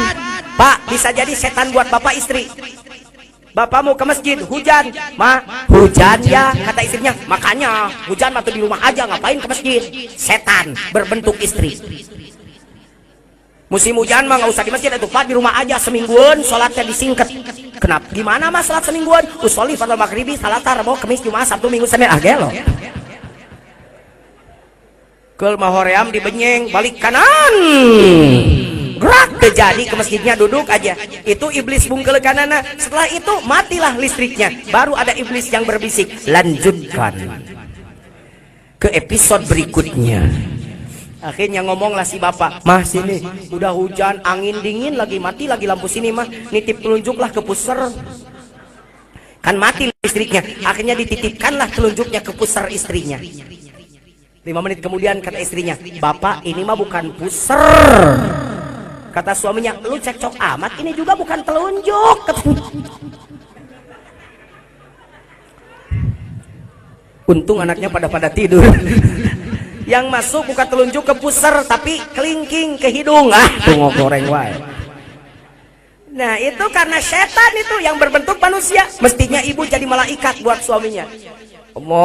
Pak, bisa jadi setan buat bapak istri. Bapak mau ke masjid, hujan, hujan ya, kata istrinya. Makanya hujan atau di rumah aja, ngapain ke masjid? Setan berbentuk istri. Musim hujan mah nggak usah di masjid, itu Pak di rumah aja semingguan, sholatnya disingkat. Kenapa? Gimana mas sholat semingguan? Usolli fardhu maghribi, salatar, mau kemis, jumat, sabtu, minggu, senin, gelo. Keul mahoream dibenyeng, balik kanan. Gerak terjadi ke masjidnya, duduk aja. Itu iblis bungkel kanana. Setelah itu matilah listriknya. Baru ada iblis yang berbisik, lanjutkan ke episode berikutnya. Akhirnya ngomonglah si bapak, mah sini udah hujan, angin dingin lagi, mati lagi lampu sini mah, nitip telunjuklah ke pusar. Kan mati listriknya. Akhirnya dititipkanlah telunjuknya ke pusar istrinya. 5 menit kemudian kata istrinya, bapak ini mah bukan pusar. Kata suaminya, lu cekcok amat, ini juga bukan telunjuk. Untung anaknya pada tidur. Yang masuk bukan telunjuk ke pusar, tapi kelingking ke hidung. Tunggu goreng wae. Nah itu karena setan itu yang berbentuk manusia. Mestinya ibu jadi malaikat buat suaminya. Allahu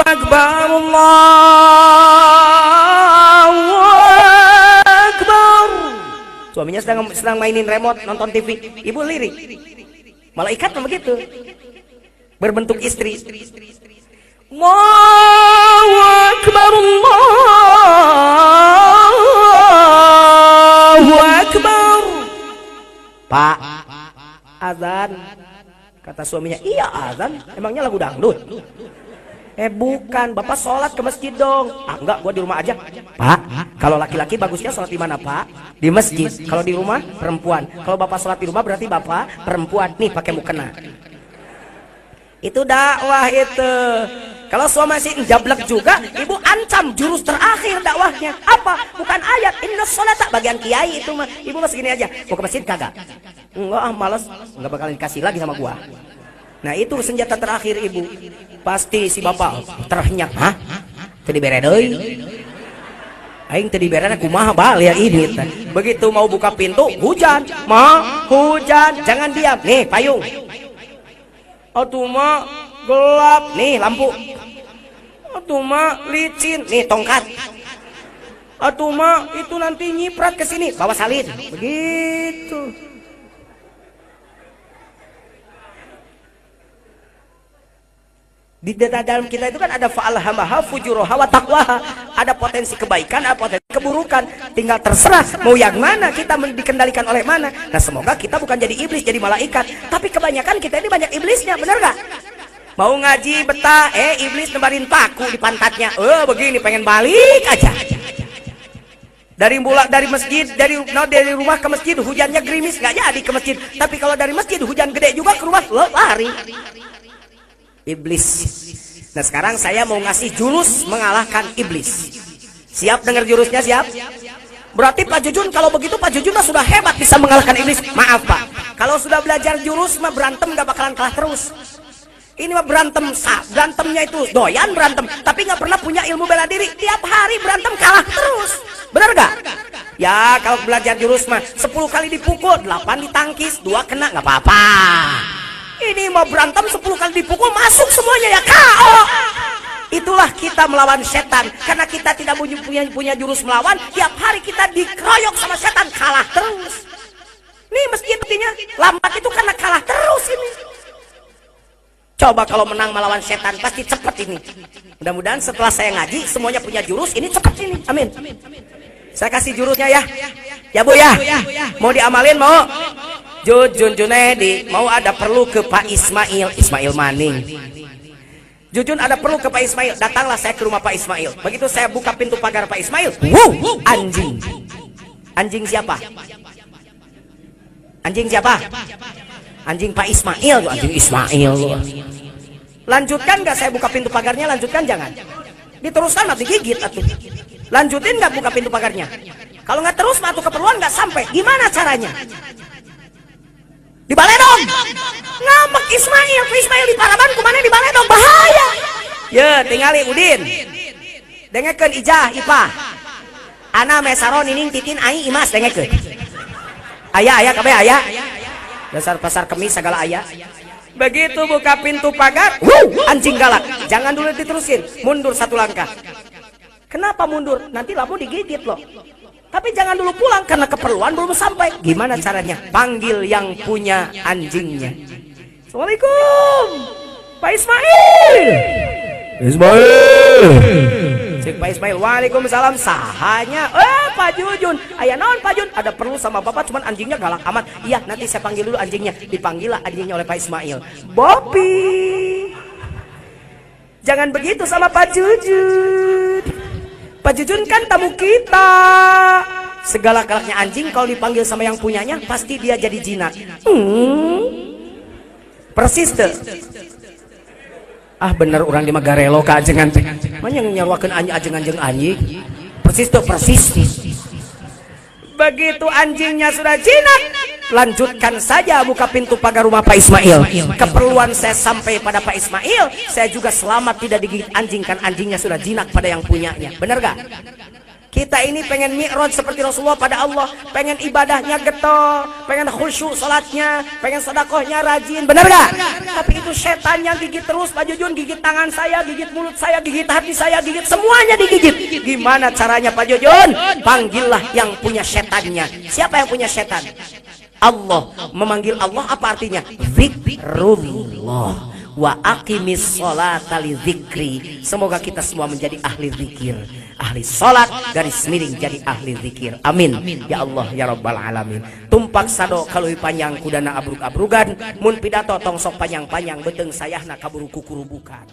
Akbar, Allahu Akbar. Suaminya sedang mainin remote, nonton TV. Ibu lirik. Malaikat begitu. Berbentuk istri. Allahu Akbar, Allahu Akbar. Pak, azan. Kata suaminya, iya azan. Emangnya lagu dangdut? Bukan, bapak sholat ke masjid dong. Enggak, gua di rumah aja. Pak, kalau laki-laki bagusnya sholat di mana Pak? Di masjid. Kalau di rumah perempuan. Kalau bapak sholat di rumah berarti bapak perempuan. Nih pakai mukena. Itu dakwah itu. Kalau suami masih jablek juga, ibu ancam jurus terakhir dakwahnya. Apa? Bukan ayat. Inna sholata bagian kiai itu mah. Ibu masih gini aja. Mau ke masjid kagak? Enggak, males. Enggak bakalan dikasih lagi sama gua. Nah itu senjata terakhir ibu. Pasti si bapak terhenyak. Hah? Tadi bere deui. Aing tadi berana kumaha bal ya ini. Begitu mau buka pintu, hujan. Hujan. Jangan diam. Nih payung. Atuh mah gelap. Nih lampu. Atuh mah licin. Nih tongkat. Atuh mah itu nanti nyiprat ke sini. Bawa salin. Begitu. Di dalam kita itu kan ada fa'alhamaha fujuraha wa taqwaha. Ada potensi kebaikan, ada potensi keburukan. Tinggal terserah mau yang mana, kita dikendalikan oleh mana. Nah semoga kita bukan jadi iblis, jadi malaikat. Tapi kebanyakan kita ini banyak iblisnya, bener gak? Mau ngaji betah, iblis nembarin paku di pantatnya. Begini pengen balik aja. Dari masjid, dari rumah ke masjid hujannya gerimis, nggak jadi ke masjid. Tapi kalau dari masjid hujan gede juga ke rumah lari. Iblis. Nah sekarang saya mau ngasih jurus mengalahkan iblis. Siap dengar jurusnya? Siap? Berarti Pak Jujun kalau begitu Pak Jujun mah sudah hebat bisa mengalahkan iblis. Maaf Pak, kalau sudah belajar jurus mah berantem gak bakalan kalah terus. Ini mah berantem berantemnya itu doyan berantem, tapi nggak pernah punya ilmu bela diri. Tiap hari berantem kalah terus. Bener gak? Ya kalau belajar jurus mah 10 kali dipukul, 8 ditangkis, 2 kena nggak apa-apa. Ini mau berantem 10 kali dipukul masuk semuanya ya KO. Itulah kita melawan setan, karena kita tidak punya jurus melawan. Tiap hari kita dikeroyok sama setan, kalah terus. Nih masjid buktinya lambat itu karena kalah terus ini. Coba kalau menang melawan setan pasti cepet ini. Mudah-mudahan setelah saya ngaji semuanya punya jurus ini cepet ini. Amin. Saya kasih jurusnya ya. Ya Bu ya. Mau diamalin mau? Jujun Junedi mau ada perlu ke Pak Ismail Maning. Jujun ada perlu ke Pak Ismail. Datanglah saya ke rumah Pak Ismail. Begitu saya buka pintu pagar Pak Ismail, wow, anjing. Anjing siapa? Anjing siapa? Anjing Pak Ismail, anjing Ismail. Lanjutkan nggak saya buka pintu pagarnya? Lanjutkan jangan. Diteruskan atau digigit atau lanjutin nggak buka pintu pagarnya? Kalau nggak terus atau keperluan nggak sampai, gimana caranya? Dibaledong. Ngambek Ismail, Ismail di Paraban kemana dibaledong bahaya. Ya tinggali Udin. Dengekeun ijah ipah. Ana mesaron nining titin ai imas dengekeun. Ayah kabeh ayah. Dasar pasar kemis segala ayah. Begitu buka pintu pagar, anjing galak. Jangan dulu diterusin, mundur 1 langkah. Kenapa mundur? Nanti lampu digigit loh. Tapi jangan dulu pulang karena keperluan belum sampai. Gimana caranya? Panggil yang punya anjingnya. Assalamualaikum, Pak Ismail. Cek Pak Ismail, waalaikumsalam. Sahanya, Pak Jujun. Ayah naon Pak Jun? Ada perlu sama bapak, cuman anjingnya galak amat. Iya, nanti saya panggil dulu anjingnya. Dipanggil lah anjingnya oleh Pak Ismail. Bobby, jangan begitu sama Pak Jujun. Pak Jujun kan tamu kita. Segala galaknya anjing kalau dipanggil sama yang punyanya pasti dia jadi jinak. Persis tuh. Ah bener orang di Magarelo ke ajengan teh. Manya nyaruakeun anjing anjing. Persis tuh persis. Begitu anjingnya sudah jinak, lanjutkan saja buka pintu pagar rumah Pak Ismail. Keperluan saya sampai pada Pak Ismail, saya juga selamat tidak digigit anjing kan anjingnya sudah jinak pada yang punyanya. Bener gak? Kita ini pengen mi'raj seperti Rasulullah pada Allah, pengen ibadahnya getol, pengen khusyuk salatnya, pengen sedekahnya rajin, benar gak? Tapi itu setan yang gigit terus Pak Jujun, gigit tangan saya, gigit mulut saya, gigit hati saya, gigit semuanya digigit. Gimana caranya Pak Jujun? Panggillah yang punya setannya. Siapa yang punya setan? Allah. Memanggil Allah apa artinya? Zikrullah. Wa aqimis sholata li dzikri. Semoga kita semua menjadi ahli zikir, ahli salat garis miring jadi ahli zikir. Amin ya Allah ya rabbal alamin. Tumpak sado kalui panjang kudana abrug-abrugan, mun pidato tong sok panjang-panjang beteung sayahna kaburu kukurubukan.